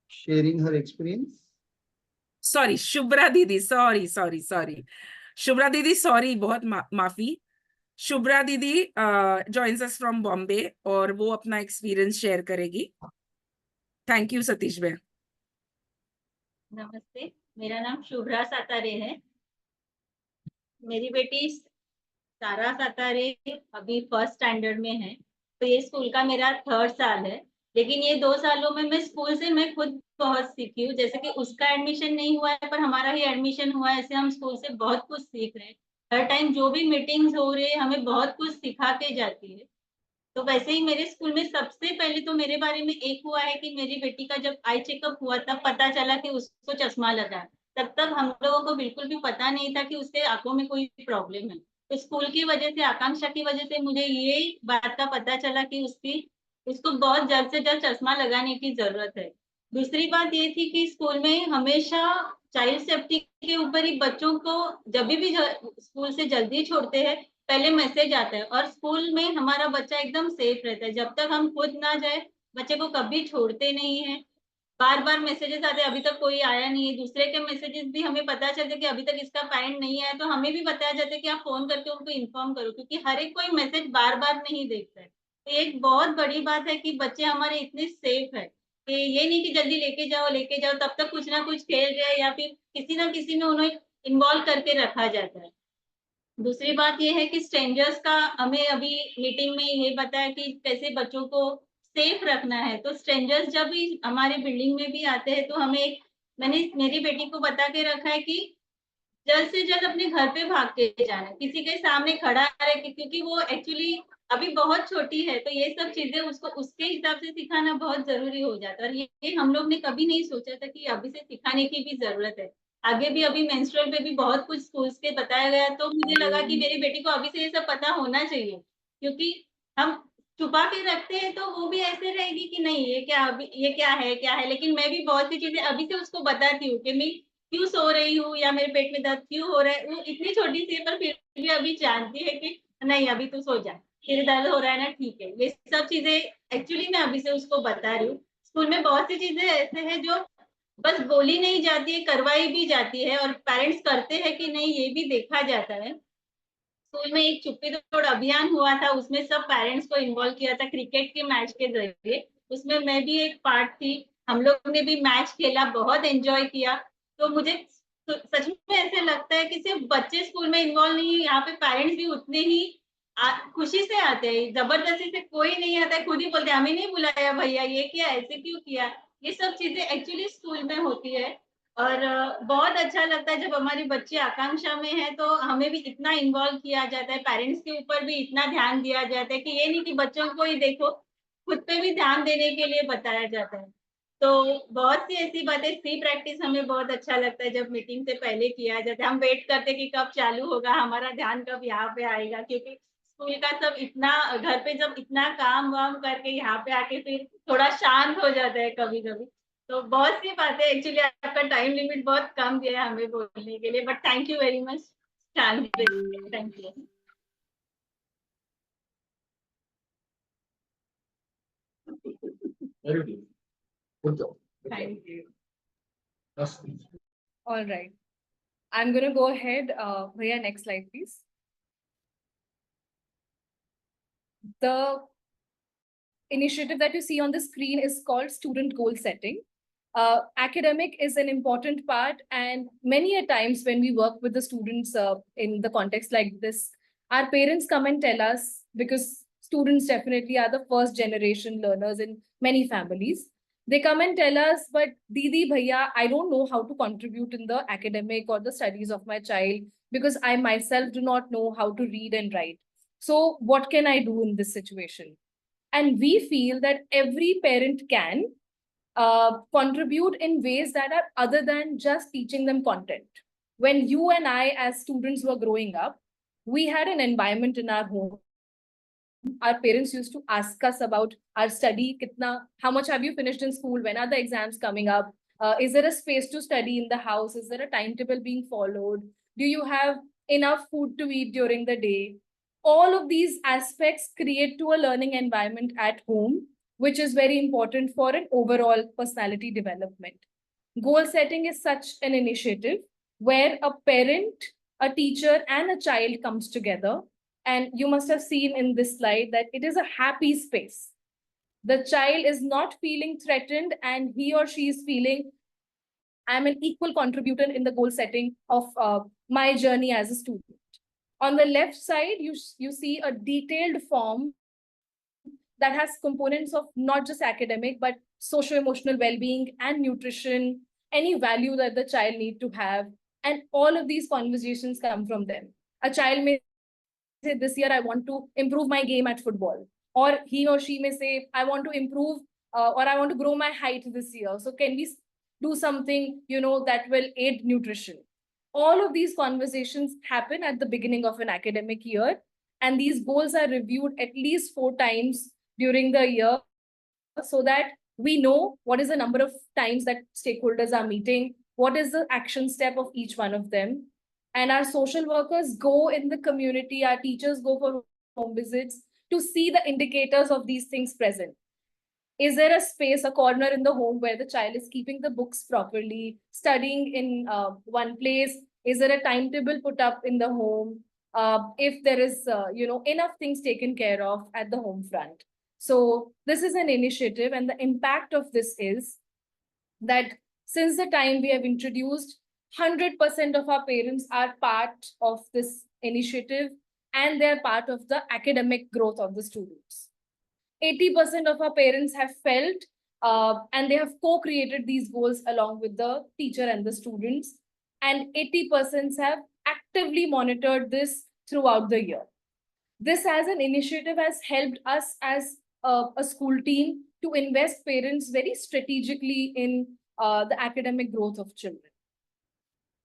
sharing her experience. Sorry, Shubhra Didi. Sorry. Shubhra Didi, sorry, बहुत माफी. Shubhra Didi joins us from Bombay और वो अपना experience share करेगी. Thank you, Satish Bhai. नमस्ते, मेरा नाम शुभ्रा सातारे है। मेरी बेटी सारा सातारे अभी फर्स्ट स्टैंडर्ड में है, तो ये स्कूल का मेरा थर्ड साल है। लेकिन ये 2 सालों में मैं स्कूल से मैं खुद बहुत सीखी हूँ। जैसे कि उसका एडमिशन नहीं हुआ है पर हमारा ही एडमिशन हुआ है, ऐसे हम स्कूल से बहुत कुछ सीख रहे हैं। हर टाइम जो भी मीटिंग्स हो रही है हमें बहुत कुछ सिखा के जाती है। तो वैसे ही मेरे स्कूल में सबसे पहले तो मेरे बारे में एक हुआ है कि मेरी बेटी का जब आई चेकअप हुआ तब पता चला कि उसको चश्मा लगा। तब तक हम लोगों को बिल्कुल भी पता नहीं था कि उसके आंखों में कोई प्रॉब्लम है। तो स्कूल की वजह से, आकांक्षा की वजह से मुझे ये बात का पता चला कि उसको बहुत जल्द से जल्द चश्मा लगाने की जरूरत है। दूसरी बात ये थी कि स्कूल में हमेशा चाइल्ड सेफ्टी के ऊपर ही बच्चों को जब भी स्कूल से जल्दी छोड़ते हैं पहले मैसेज आता है, और स्कूल में हमारा बच्चा एकदम सेफ रहता है। जब तक हम खुद ना जाए बच्चे को कभी छोड़ते नहीं है। बार बार मैसेजेस आते हैं, अभी तक कोई आया नहीं है। दूसरे के मैसेजेस भी हमें पता चलते कि अभी तक इसका पेरेंट नहीं आया, तो हमें भी बताया जाता है कि आप फोन करके उनको इन्फॉर्म करो, क्योंकि हर एक कोई मैसेज बार बार नहीं देखता है। तो एक बहुत बड़ी बात है कि बच्चे हमारे इतने सेफ है कि ये नहीं कि जल्दी लेके जाओ, तब तक कुछ ना कुछ खेल रहे या फिर किसी ना किसी में उन्हें इन्वॉल्व करके रखा जाता है। दूसरी बात ये है कि स्ट्रेंजर्स का हमें अभी मीटिंग में ये बताया कि कैसे बच्चों को सेफ रखना है। तो स्ट्रेंजर्स जब भी हमारे बिल्डिंग में भी आते हैं तो मैंने मेरी बेटी को बता के रखा है कि जल्द से जल्द अपने घर पे भाग के जाना, किसी के सामने खड़ा रहे, क्योंकि वो एक्चुअली अभी बहुत छोटी है। तो ये सब चीजें उसको उसके हिसाब से सिखाना बहुत जरूरी हो जाता है। और ये हम लोग ने कभी नहीं सोचा था कि अभी से सिखाने की भी जरूरत है। आगे भी अभी मेंस्ट्रुअल पे भी बहुत कुछ स्कूल्स के बताया गया, तो मुझे लगा कि मेरी बेटी को अभी से ये सब पता होना चाहिए, क्योंकि हम छुपा के रखते हैं तो वो भी ऐसे रहेगी कि नहीं ये क्या, अभी ये क्या है, लेकिन मैं भी बहुत सी चीजें अभी से उसको बताती हूँ कि मैं क्यों सो रही हूँ या मेरे पेट में दर्द क्यों हो रहा है। वो इतनी छोटी सी है पर फिर भी अभी जानती है कि नहीं अभी तू सो जा, तेरे दर्द हो रहा है ना, ठीक है। ये सब चीजें एक्चुअली मैं अभी से उसको बता रही हूँ। स्कूल में बहुत सी चीजें ऐसे हैं जो बस बोली नहीं जाती है, करवाई भी जाती है, और पेरेंट्स करते हैं कि नहीं ये भी देखा जाता है। स्कूल में एक चुप्पी तोड़ अभियान हुआ था, उसमें सब पेरेंट्स को इन्वॉल्व किया था क्रिकेट के मैच के जरिए। उसमें मैं भी एक पार्ट थी, हम लोग ने भी मैच खेला, बहुत एंजॉय किया। तो मुझे सच में ऐसे लगता है कि सिर्फ बच्चे स्कूल में इन्वॉल्व नहीं है, यहाँ पे पेरेंट्स भी उतने ही खुशी से आते हैं, जबरदस्ती से कोई नहीं आता है, खुद ही बोलते हैं हमें नहीं बुलाया भैया, ये क्या, ऐसे क्यों किया। ये सब चीजें एक्चुअली स्कूल में होती है। और बहुत अच्छा लगता है जब हमारी बच्ची आकांक्षा में है तो हमें भी इतना इन्वॉल्व किया जाता है, पेरेंट्स के ऊपर भी इतना ध्यान दिया जाता है कि ये नहीं कि बच्चों को ही देखो, खुद पे भी ध्यान देने के लिए बताया जाता है। तो बहुत सी ऐसी बातें, सी प्रैक्टिस हमें बहुत अच्छा लगता है जब मीटिंग से पहले किया जाता है। हम वेट करते कि कब चालू होगा, हमारा ध्यान कब यहाँ पे आएगा, क्योंकि स्कूल का सब इतना, घर पे जब इतना काम वाम करके यहाँ पे आके फिर थोड़ा शांत हो जाता है कभी कभी। तो बहुत सी बातें, एक्चुअली आपका टाइम लिमिट बहुत कम दिया है हमें बोलने के लिए, but thank you very much. Thank you. Very good. Good job. Thank you. Yes. All right. I'm going to go ahead. Bhaiya, next slide, please. The initiative that you see on the screen is called student goal setting. Academic is an important part, and many a times when we work with the students in the context like this, our parents come and tell us, because students definitely are the first generation learners in many families. They come and tell us, but Didi Bhaiya, I don't know how to contribute in the academic or the studies of my child because I myself do not know how to read and write. So what can I do in this situation? And we feel that every parent can contribute in ways that are other than just teaching them content. When you and I, as students, were growing up, we had an environment in our home. Our parents used to ask us about our study, kitna, how much have you finished in school? When are the exams coming up? Is there a space to study in the house? Is there a timetable being followed? Do you have enough food to eat during the day? All of these aspects create to a learning environment at home, which is very important for an overall personality development. Goal setting is such an initiative where a parent, a teacher, and a child comes together. And you must have seen in this slide that it is a happy space. The child is not feeling threatened, and he or she is feeling, I'm an equal contributor in the goal setting of my journey as a student. On the left side, you see a detailed form that has components of not just academic, but socio-emotional well-being and nutrition, any value that the child need to have. And all of these conversations come from them. A child may say, this year, I want to improve my game at football. Or he or she may say, I want to improve or I want to grow my height this year. So can we do something, that will aid nutrition? All of these conversations happen at the beginning of an academic year. And these goals are reviewed at least 4 times during the year so that we know what is the number of times that stakeholders are meeting, what is the action step of each one of them. And our social workers go in the community, our teachers go for home visits to see the indicators of these things present. Is there a space, a corner in the home where the child is keeping the books properly, studying in one place? Is there a timetable put up in the home? If there is, enough things taken care of at the home front. So this is an initiative, and the impact of this is that since the time we have introduced, 100% of our parents are part of this initiative, and they're part of the academic growth of the students. 80% of our parents have felt and they have co-created these goals along with the teacher and the students. And 80% have actively monitored this throughout the year. This as an initiative has helped us as a school team to invest parents very strategically in the academic growth of children.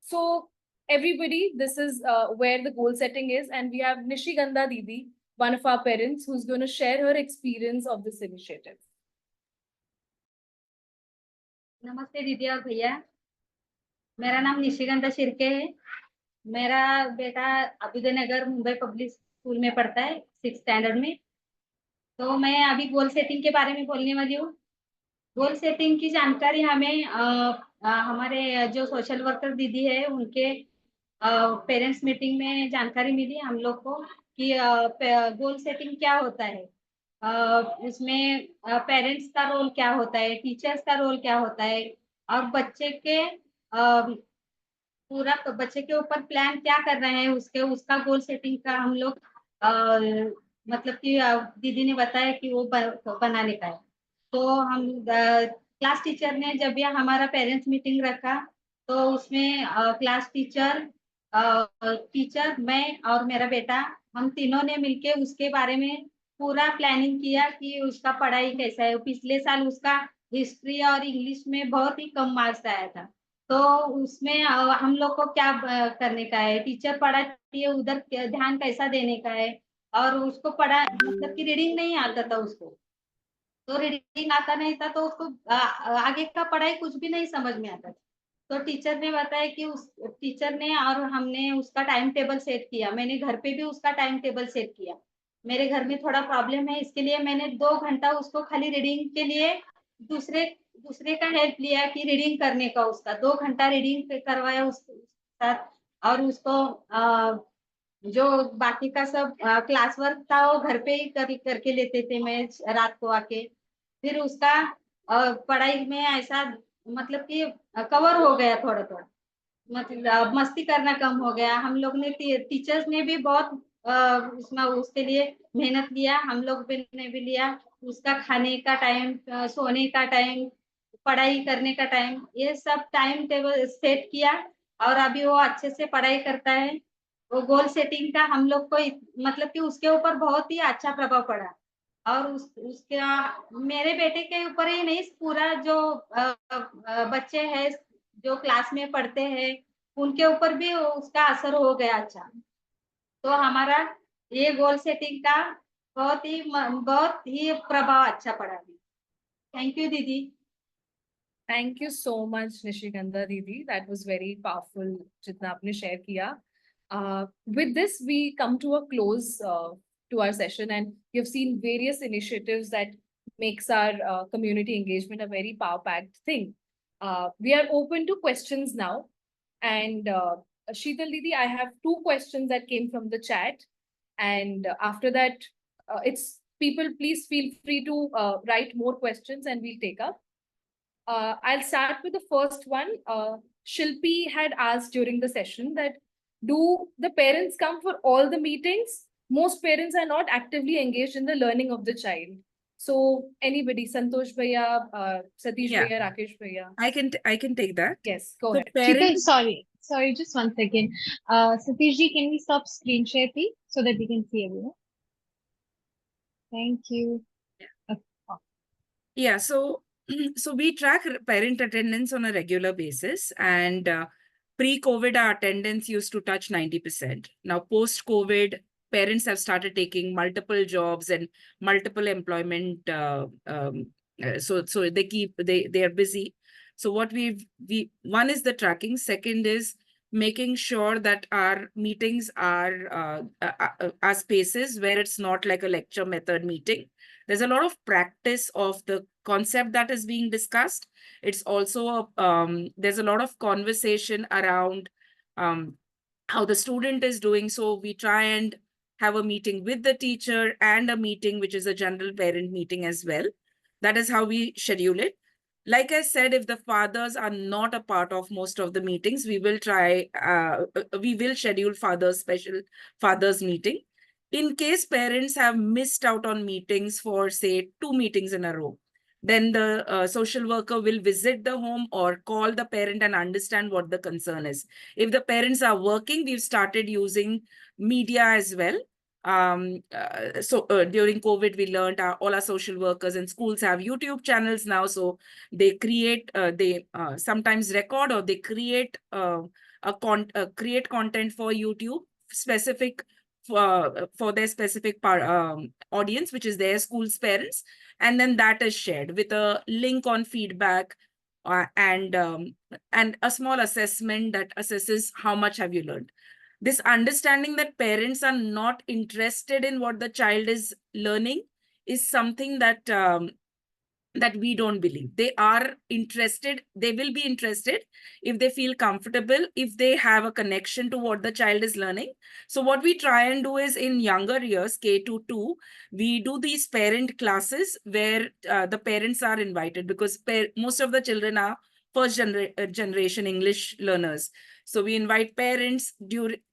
So everybody, this is where the goal setting is, and we have Nishigandha Didi, one of our parents, who's going to share her experience of this initiative. नमस्ते दीदी और भैया, मेरा नाम निशिगंधा शिर्के है। मेरा बेटा अभ्युदयनगर Mumbai public school में पढ़ता है 6th स्टैंडर्ड में। तो मैं अभी गोल सेटिंग के बारे में बोलने वाली हूँ। गोल सेटिंग की जानकारी हमें हमारे जो सोशल वर्कर दीदी है उनके पेरेंट्स मीटिंग में जानकारी मिली हम लोग को कि गोल सेटिंग क्या होता है। उसमें पेरेंट्स का रोल क्या होता है, टीचर्स का रोल क्या होता है, और बच्चे के पूरा बच्चे के ऊपर प्लान क्या कर रहे हैं उसका गोल सेटिंग का हम लोग मतलब कि दीदी ने बताया कि वो बनाने का है। तो हम क्लास टीचर ने जब यह हमारा पेरेंट्स मीटिंग रखा तो उसमें क्लास टीचर मैं और मेरा बेटा हम तीनों ने मिलके उसके बारे में पूरा प्लानिंग किया कि उसका पढ़ाई कैसा है। पिछले साल उसका हिस्ट्री और इंग्लिश में बहुत ही कम मार्क्स आया था। तो उसमें हम लोग को क्या करने का है, टीचर पढ़ाती है उधर ध्यान कैसा देने का है। और उसको पढ़ा मतलब कि रीडिंग नहीं आता था उसको, तो रीडिंग आता नहीं था तो उसको आगे का पढ़ाई कुछ भी नहीं समझ में आता था। तो टीचर ने बताया कि उस टीचर ने और हमने उसका टाइम टेबल सेट किया। मैंने घर पे भी उसका टाइम टेबल सेट किया। मेरे घर में थोड़ा प्रॉब्लम है, इसके लिए मैंने 2 घंटा उसको खाली रीडिंग के लिए दूसरे दूसरे का हेल्प लिया कि रीडिंग करने का। उसका 2 घंटा रीडिंग करवाया उसके साथ। और उसको जो बाकी का सब क्लास वर्क था वो घर पे ही करके लेते थे मैं रात को आके। फिर उसका पढ़ाई में ऐसा मतलब कि कवर हो गया थोड़ा थोड़ा, मतलब मस्ती करना कम हो गया। हम लोग ने टीचर्स ने भी बहुत उसमें उसके लिए मेहनत किया, हम लोग भी ने भी लिया। उसका खाने का टाइम, सोने का टाइम, पढ़ाई करने का टाइम, ये सब टाइम टेबल सेट किया। और अभी वो अच्छे से पढ़ाई करता है। वो गोल सेटिंग का हम लोग को मतलब कि उसके ऊपर बहुत ही अच्छा प्रभाव पड़ा। और उसका मेरे बेटे के ऊपर ही नहीं, पूरा जो बच्चे हैं जो क्लास में पढ़ते हैं उनके ऊपर भी उसका असर हो गया अच्छा। तो हमारा ये गोल सेटिंग का बहुत ही प्रभाव अच्छा पड़ा। थैंक यू दीदी। Thank you so much, Nishigandha Didi. That was very powerful, jitna aapne share kiya. With this, we come to a close to our session, and you've seen various initiatives that makes our community engagement a very power-packed thing. We are open to questions now. And Sheetal Didi, I have 2 questions that came from the chat. And after that, it's people, please feel free to write more questions and we'll take up. I'll start with the first one. Shilpi had asked during the session that do the parents come for all the meetings? Most parents are not actively engaged in the learning of the child. So anybody, Santosh Bhaiya, Satish Yeah. Bhaiya, Rakesh Bhaiya. I can take that. Yes, go So ahead. Sheetal, parents, sorry, just 1 second. Satish ji, can we stop screen share, please, so that we can see everyone? Thank you. yeah, so we track parent attendance on a regular basis, and pre-COVID, our attendance used to touch 90%. Now, post-COVID, parents have started taking multiple jobs and multiple employment. So they are busy. So what one is the tracking. Second is making sure that our meetings are spaces where it's not like a lecture method meeting. There's a lot of practice of the concept that is being discussed. It's also there's a lot of conversation around how the student is doing. So we try and have a meeting with the teacher and a meeting which is a general parent meeting as well. That is how we schedule it. Like I said, if the fathers are not a part of most of the meetings, we will schedule special fathers meeting. In case parents have missed out on meetings for, say, 2 meetings in a row, then the social worker will visit the home or call the parent and understand what the concern is. If the parents are working, we've started using media as well. During COVID, we learned all our social workers and schools have YouTube channels now. So they sometimes record or they create create content for YouTube specific for their specific audience, which is their school's parents. And then that is shared with a link on feedback and a small assessment that assesses how much have you learned. This understanding that parents are not interested in what the child is learning is something that that we don't believe. They are interested. They will be interested if they feel comfortable, if they have a connection to what the child is learning. So what we try and do is in younger years, K-2, we do these parent classes where the parents are invited, because most of the children are first generation English learners. So we invite parents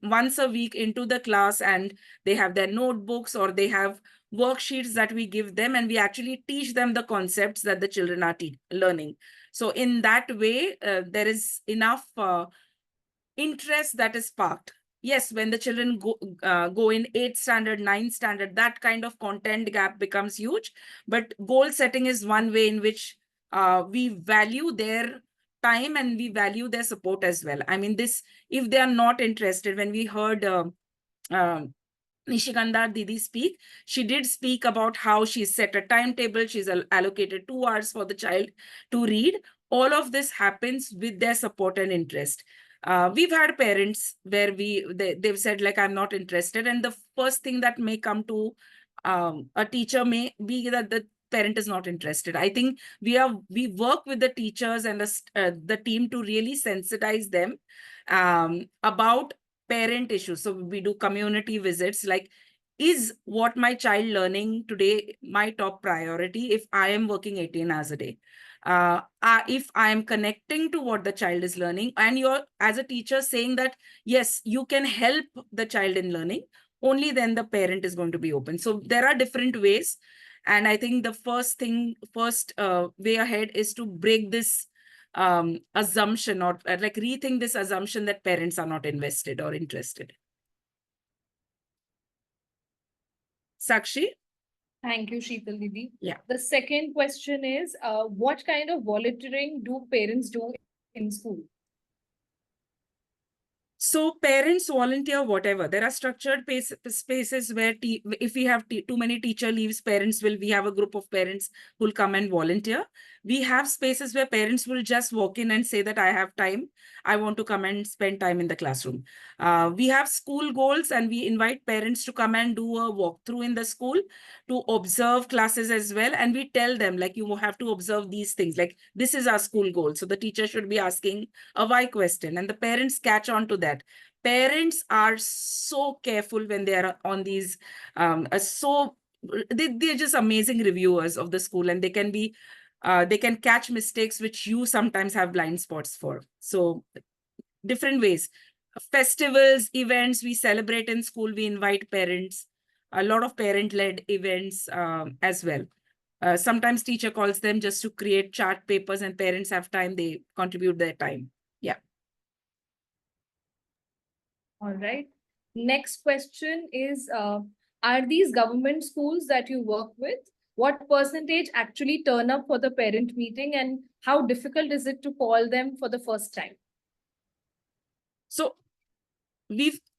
once a week into the class, and they have their notebooks or they have worksheets that we give them, and we actually teach them the concepts that the children are learning. So in that way, there is enough interest that is sparked. Yes, when the children go in 8th standard, 9th standard, that kind of content gap becomes huge. But goal setting is one way in which we value their time and we value their support as well. I mean, if they are not interested, when we heard Nishikanda Didi speak, she did speak about how she set a timetable. She's allocated 2 hours for the child to read. All of this happens with their support and interest. We've had parents where they've said, like, I'm not interested. And the first thing that may come to a teacher may be that the parent is not interested. I think we work with the teachers and the team to really sensitize them about parent issues. So we do community visits, like, is what my child learning today my top priority if I am working 18 hours a day? If I am connecting to what the child is learning, and you're as a teacher saying that, yes, you can help the child in learning, only then the parent is going to be open. So there are different ways. And I think the first way ahead is to break this assumption, or like rethink this assumption that parents are not invested or interested. Sakshi? Thank you, Sheetal Didi. Yeah. The second question is, what kind of volunteering do parents do in school? So parents volunteer whatever. There are structured spaces where if we have too many teacher leaves, we have a group of parents who will come and volunteer. We have spaces where parents will just walk in and say that I have time. I want to come and spend time in the classroom. We have school goals, and we invite parents to come and do a walkthrough in the school to observe classes as well. And we tell them, like, you have to observe these things. Like, this is our school goal. So the teacher should be asking a why question, and the parents catch on to that. Parents are so careful when they are on these they're just amazing reviewers of the school, and they can catch mistakes which you sometimes have blind spots for. So different ways. Festivals, events we celebrate in school, we invite parents. A lot of parent-led events as well. Sometimes teacher calls them just to create chart papers, and parents have time, they contribute their time. Yeah. All right. Next question is, are these government schools that you work with, what percentage actually turn up for the parent meeting, and how difficult is it to call them for the first time? So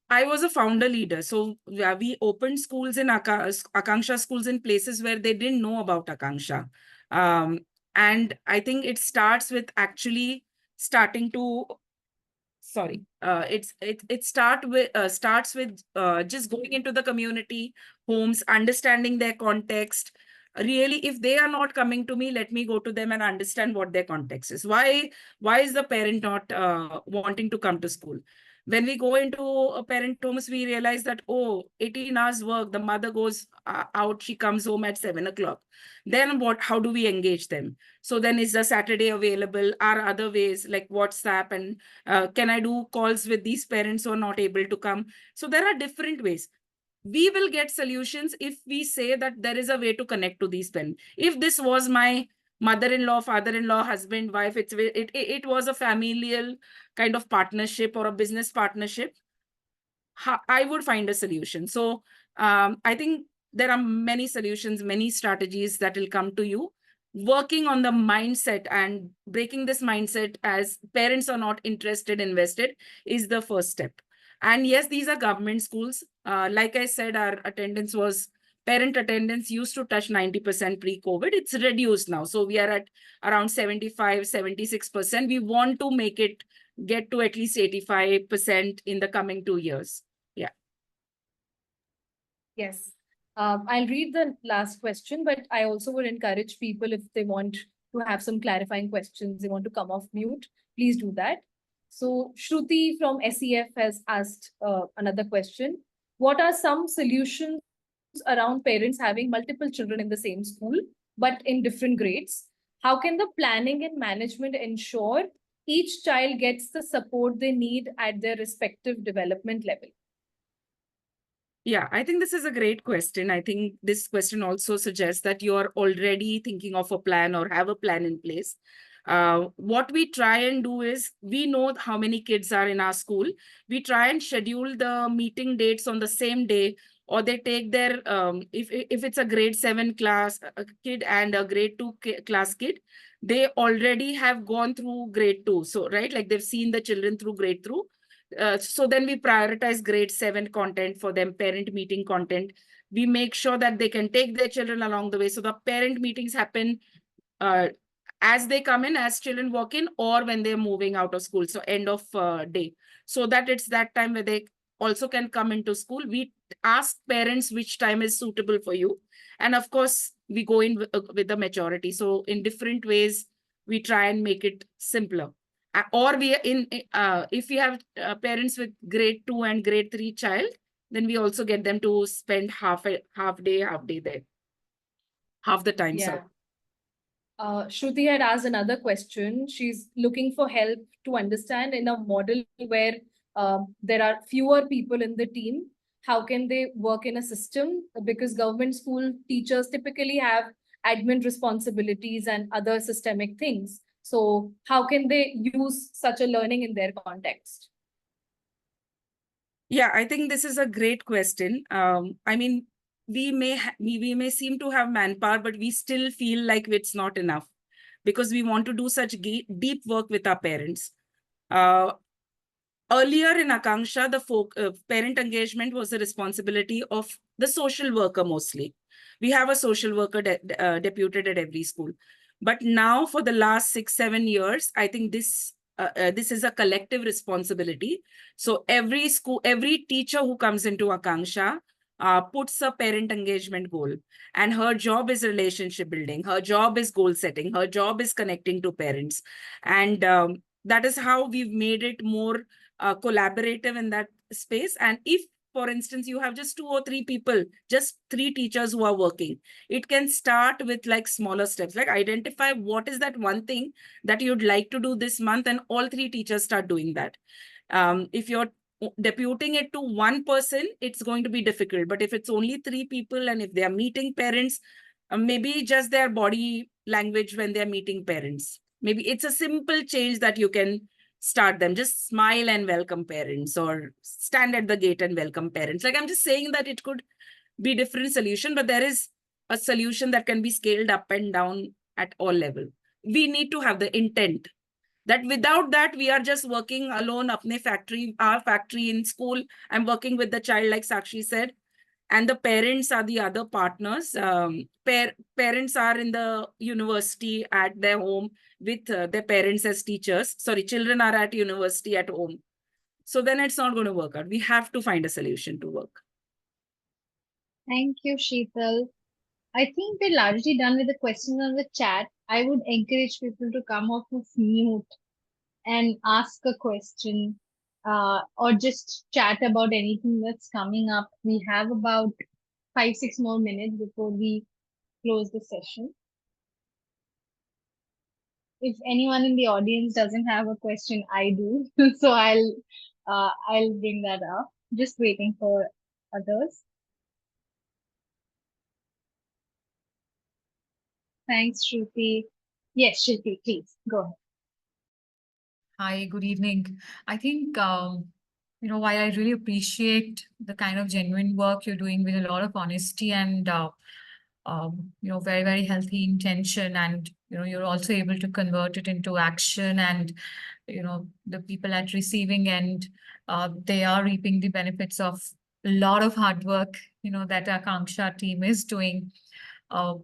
I was a founder leader. So we opened schools in Akanksha schools in places where they didn't know about Akanksha. And I think it starts with actually starting to it starts with just going into the community homes, understanding their context. Really, if they are not coming to me, let me go to them and understand what their context is. Why is the parent not wanting to come to school? When we go into a parent homes, we realize that, 18 hours work, the mother goes out, she comes home at 7 o'clock. Then how do we engage them? So then, is the Saturday available? Are other ways like WhatsApp, and can I do calls with these parents who are not able to come? So there are different ways. We will get solutions if we say that there is a way to connect to these parents. If this was my mother-in-law, father-in-law, husband, wife, it was a familial kind of partnership or a business partnership, I would find a solution. So I think there are many solutions, many strategies that will come to you. Working on the mindset and breaking this mindset as parents are not interested, invested is the first step. And yes, these are government schools. Like I said, our attendance was parent attendance used to touch 90% pre-COVID. It's reduced now. So we are at around 75, 76%. We want to make it get to at least 85% in the coming 2 years. Yeah. Yes. I'll read the last question, but I also would encourage people if they want to have some clarifying questions, they want to come off mute, please do that. So Shruti from SEF has asked another question. What are some solutions around parents having multiple children in the same school, but in different grades? How can the planning and management ensure each child gets the support they need at their respective development level? Yeah, I think this is a great question. I think this question also suggests that you are already thinking of a plan or have a plan in place. What we try and do is, we know how many kids are in our school. We try and schedule the meeting dates on the same day, or they take their, if it's a grade 7 class kid and a grade 2 class kid, they already have gone through grade 2. So, right, like they've seen the children through grade through. So then we prioritize grade 7 content for them, parent meeting content. We make sure that they can take their children along the way. So the parent meetings happen as they come in, as children walk in, or when they're moving out of school. So end of day. So that it's that time where they also can come into school. We ask parents which time is suitable for you. And of course, we go in with the majority. So in different ways, we try and make it simpler. Or we are in if we have parents with grade 2 and grade 3 child, then we also get them to spend half day there, half the time. Yeah. Shruti had asked another question. She's looking for help to understand in a model where there are fewer people in the team. How can they work in a system? Because government school teachers typically have admin responsibilities and other systemic things. So how can they use such a learning in their context? Yeah, I think this is a great question. I mean, we may seem to have manpower, but we still feel like it's not enough because we want to do such deep work with our parents. Earlier in Akanksha, the parent engagement was the responsibility of the social worker mostly. We have a social worker deputed at every school. But now for the last 6-7 years, I think this is a collective responsibility. So every school, every teacher who comes into Akanksha puts a parent engagement goal. And her job is relationship building. Her job is goal setting. Her job is connecting to parents. And that is how we've made it more collaborative in that space. And if, for instance, you have just 2 or 3 people, just 3 teachers who are working, it can start with like smaller steps, like identify what is that one thing that you'd like to do this month, and all 3 teachers start doing that. If you're deputing it to one person, it's going to be difficult. But if it's only 3 people and if they are meeting parents, maybe just their body language when they're meeting parents, maybe it's a simple change that you can start them. Just smile and welcome parents, or stand at the gate and welcome parents. Like, I'm just saying that it could be different solution, but there is a solution that can be scaled up and down at all level. We need to have the intent. That without that, we are just working alone, apne factory, our factory in school. I'm working with the child, like Sakshi said, and the parents are the other partners. Parents are in the university at their home with their parents as teachers. Sorry, children are at university at home. So then it's not going to work out. We have to find a solution to work. Thank you, Sheetal. I think we're largely done with the questions on the chat. I would encourage people to come off of mute and ask a question or just chat about anything that's coming up. We have about 5-6 more minutes before we close the session. If anyone in the audience doesn't have a question, I do. So I'll bring that up. Just waiting for others. Thanks, Shruti. Yes, Shruti, please go ahead. Hi, good evening. I think while I really appreciate the kind of genuine work you're doing with a lot of honesty and very, very healthy intention, and you're also able to convert it into action, and the people at receiving end, they are reaping the benefits of a lot of hard work that our Akanksha team is doing. uh,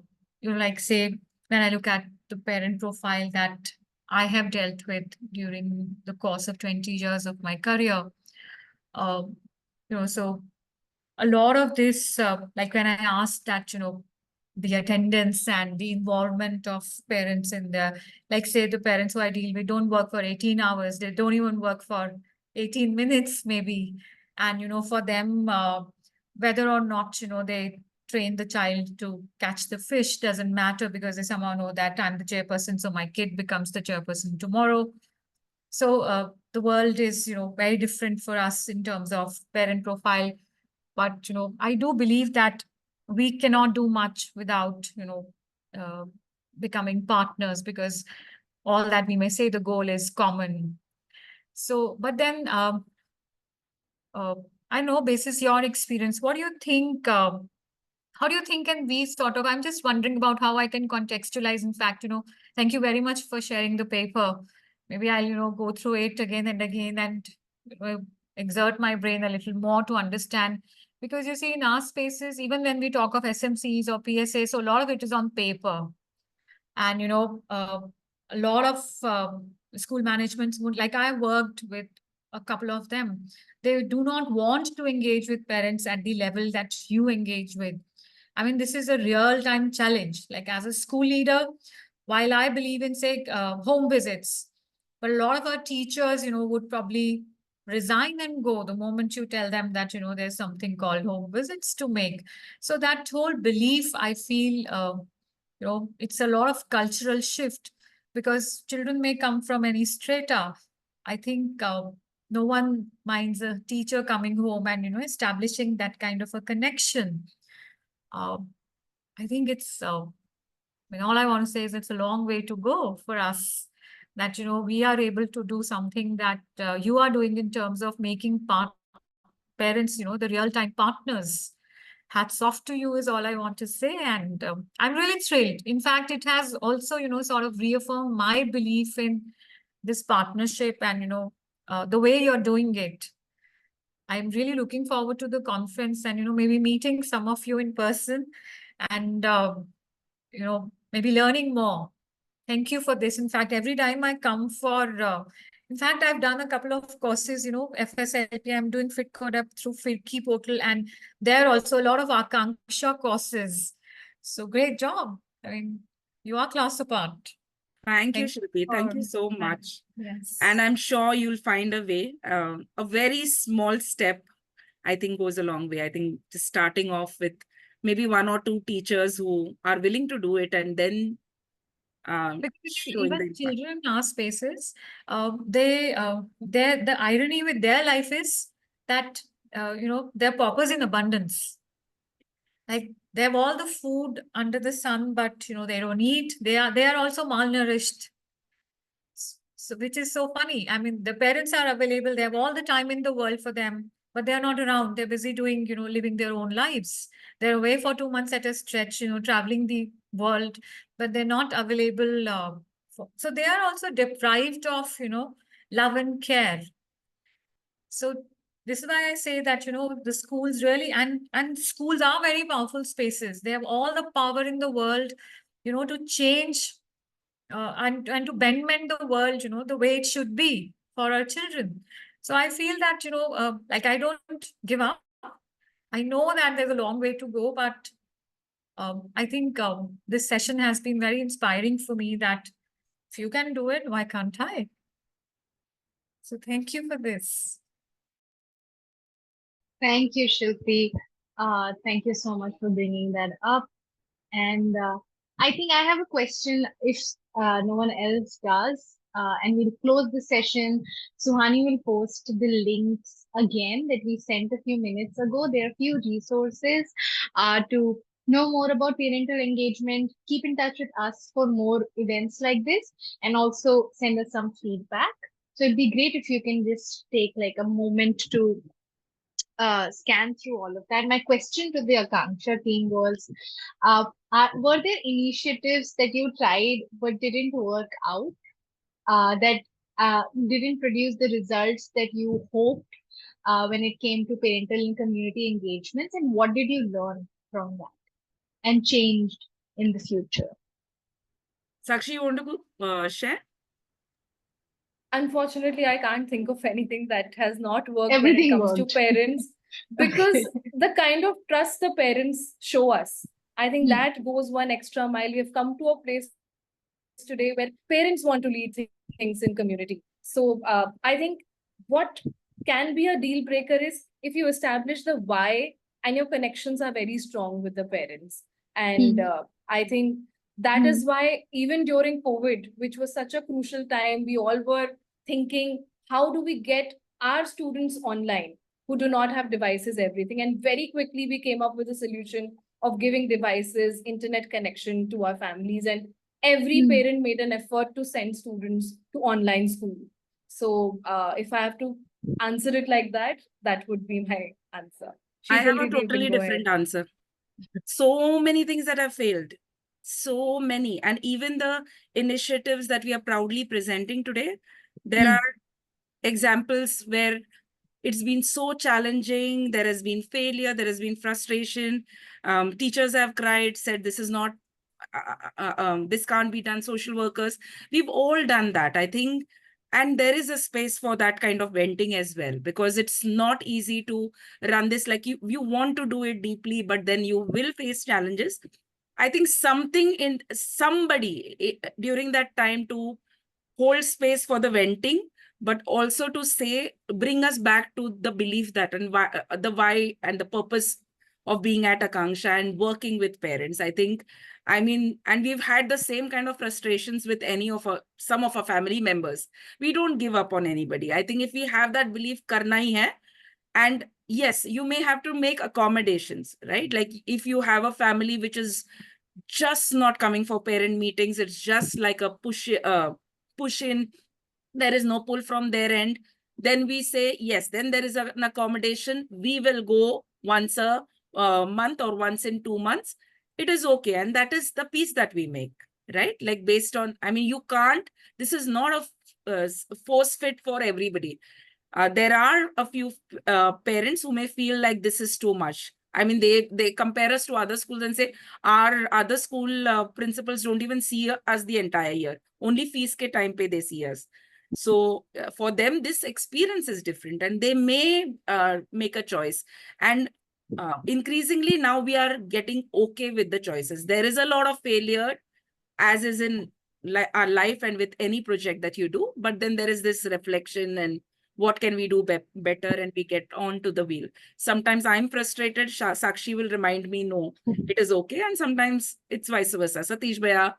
like say, when I look at the parent profile that I have dealt with during the course of 20 years of my career, um, so a lot of this, like when I asked that, the attendance and the involvement of parents in the, like say the parents who I deal with don't work for 18 hours, they don't even work for 18 minutes maybe. And, for them, whether or not, they train the child to catch the fish doesn't matter, because they somehow know that I'm the chairperson, so my kid becomes the chairperson tomorrow. So the world is, very different for us in terms of parent profile. But, I do believe that we cannot do much without, uh, becoming partners, because all that we may say, the goal is common. So, but then, uh, I know, basis your experience, what do you think? How do you think can we sort of, I'm just wondering about how I can contextualize. In fact, thank you very much for sharing the paper. Maybe I'll, go through it again and again, and exert my brain a little more to understand. Because you see, in our spaces, even when we talk of SMCs or PSA, so a lot of it is on paper. And, a lot of school managements would, like I worked with a couple of them, they do not want to engage with parents at the level that you engage with. I mean, this is a real time challenge. Like as a school leader, while I believe in, say, home visits, but a lot of our teachers, would probably resign and go the moment you tell them that, there's something called home visits to make. So that whole belief, I feel, it's a lot of cultural shift, because children may come from any strata. I think no one minds a teacher coming home and, establishing that kind of a connection. Uh, I think it's, all I want to say is it's a long way to go for us, that, we are able to do something that you are doing in terms of making parents, the real time partners. Hats off to you is all I want to say. And I'm really thrilled. In fact, it has also, sort of reaffirmed my belief in this partnership and, the way you're doing it. I'm really looking forward to the conference and, maybe meeting some of you in person and, maybe learning more. Thank you for this. In fact, every time I come for, in fact, I've done a couple of courses, FSLP, I'm doing Fit Code Up through Fitki portal, and there are also a lot of Akanksha courses. So great job. I mean, you are class apart. Thank you, Thank you Shilpi. Thank you for so that. much. Yes. And I'm sure you'll find a way. A very small step, I think, goes a long way. I think just starting off with maybe one or two teachers who are willing to do it, and then Because showing even the impact. children in our spaces, the irony with their life is that, their purpose in abundance. Like they have all the food under the sun, but they don't eat. They are also malnourished. So which is so funny. I mean, the parents are available, they have all the time in the world for them, but they're not around. They're busy doing, living their own lives. They're away for 2 months at a stretch, traveling the world, but they're not available. So they are also deprived of, love and care. So this is why I say that, the schools really, and schools are very powerful spaces. They have all the power in the world, to change and to mend the world, the way it should be for our children. So I feel that, like I don't give up. I know that there's a long way to go, but I think this session has been very inspiring for me, that if you can do it, why can't I? So thank you for this. Thank you, Shilpi. Thank you so much for bringing that up. And I think I have a question if no one else does. And we'll close the session. Suhani will post the links again that we sent a few minutes ago. There are a few resources to know more about parental engagement. Keep in touch with us for more events like this and also send us some feedback. So it'd be great if you can just take like a moment to scan through all of that. My question to the Akanksha team was, were there initiatives that you tried but didn't work out, that didn't produce the results that you hoped when it came to parental and community engagements, and what did you learn from that and changed in the future? Sakshi, you want to share? Unfortunately, I can't think of anything that has not worked when it Everything comes to worked. parents, because Okay. the kind of trust the parents show us, I think Hmm. that goes one extra mile. We have come to a place today where parents want to lead things in community. So I think what can be a deal breaker is if you establish the why and your connections are very strong with the parents. And Hmm. I think that Hmm. is why even during COVID, which was such a crucial time, we all were thinking, how do we get our students online who do not have devices, everything? And very quickly we came up with a solution of giving devices, internet connection to our families. And every Hmm. parent made an effort to send students to online school. So if I have to answer it like that, that would be my answer. I have Sheetal a Didi, you can totally go ahead. different answer. So many things that have failed. So many. And even the initiatives that we are proudly presenting today, there Hmm. are examples where it's been so challenging. There has been failure. There has been frustration. Teachers have cried, said this is not, this can't be done. Social workers, we've all done that, I think. And there is a space for that kind of venting as well, because it's not easy to run this. Like you want to do it deeply, but then you will face challenges. I think something in somebody during that time to hold space for the venting, but also to say, bring us back to the belief that and why, the why and the purpose of being at Akanksha and working with parents. I think, I mean, and we've had the same kind of frustrations with some of our family members. We don't give up on anybody. I think if we have that belief, karna hi hai. And yes, you may have to make accommodations, right? Like if you have a family which is just not coming for parent meetings, it's just like a push in, there is no pull from their end, then we say yes, then there is an accommodation, we will go once a month or once in 2 months. It is okay, and that is the piece that we make, right? Like based on, I mean, you can't, this is not a force fit for everybody. There are a few parents who may feel like this is too much. I mean, they compare us to other schools and say our other school principals don't even see us the entire year. Only fees ke time pe they see us. So for them, this experience is different, and they may make a choice. And increasingly now we are getting okay with the choices. There is a lot of failure, as is in our life and with any project that you do, but then there is this reflection and what can we do better, and we get on to the wheel. Sometimes I'm frustrated, Sakshi will remind me, no, it is okay. And sometimes it's vice versa. Satish Bhaiya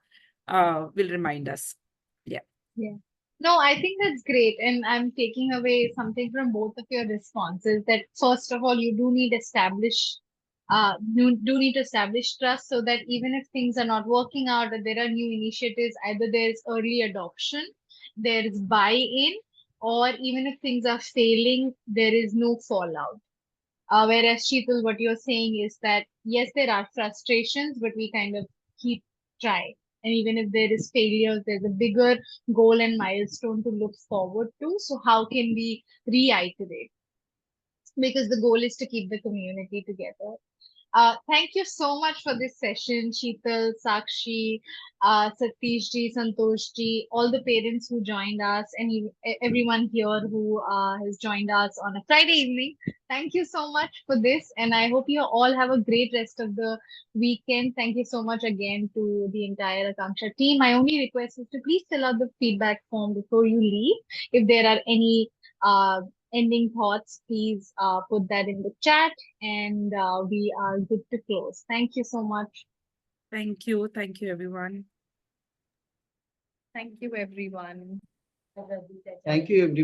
will remind us. Yeah. Yeah. No, I think that's great. And I'm taking away something from both of your responses, that first of all, you do need to establish trust, so that even if things are not working out, or there are new initiatives, either there's early adoption, there is buy-in, or even if things are failing, there is no fallout. Whereas Sheetal, what you're saying is that yes, there are frustrations, but we kind of keep trying. And even if there is failure, there's a bigger goal and milestone to look forward to. So how can we reiterate? Because the goal is to keep the community together. Thank you so much for this session, Sheetal, Sakshi, Satish ji, Santosh ji, all the parents who joined us, and everyone here who has joined us on a Friday evening. Thank you so much for this, and I hope you all have a great rest of the weekend. Thank you so much again to the entire Akanksha team. My only request is to please fill out the feedback form before you leave. If there are any ending thoughts, please put that in the chat, and we are good to close. Thank you so much. Thank you. Thank you, everyone. Thank you, everyone. Thank you, everyone.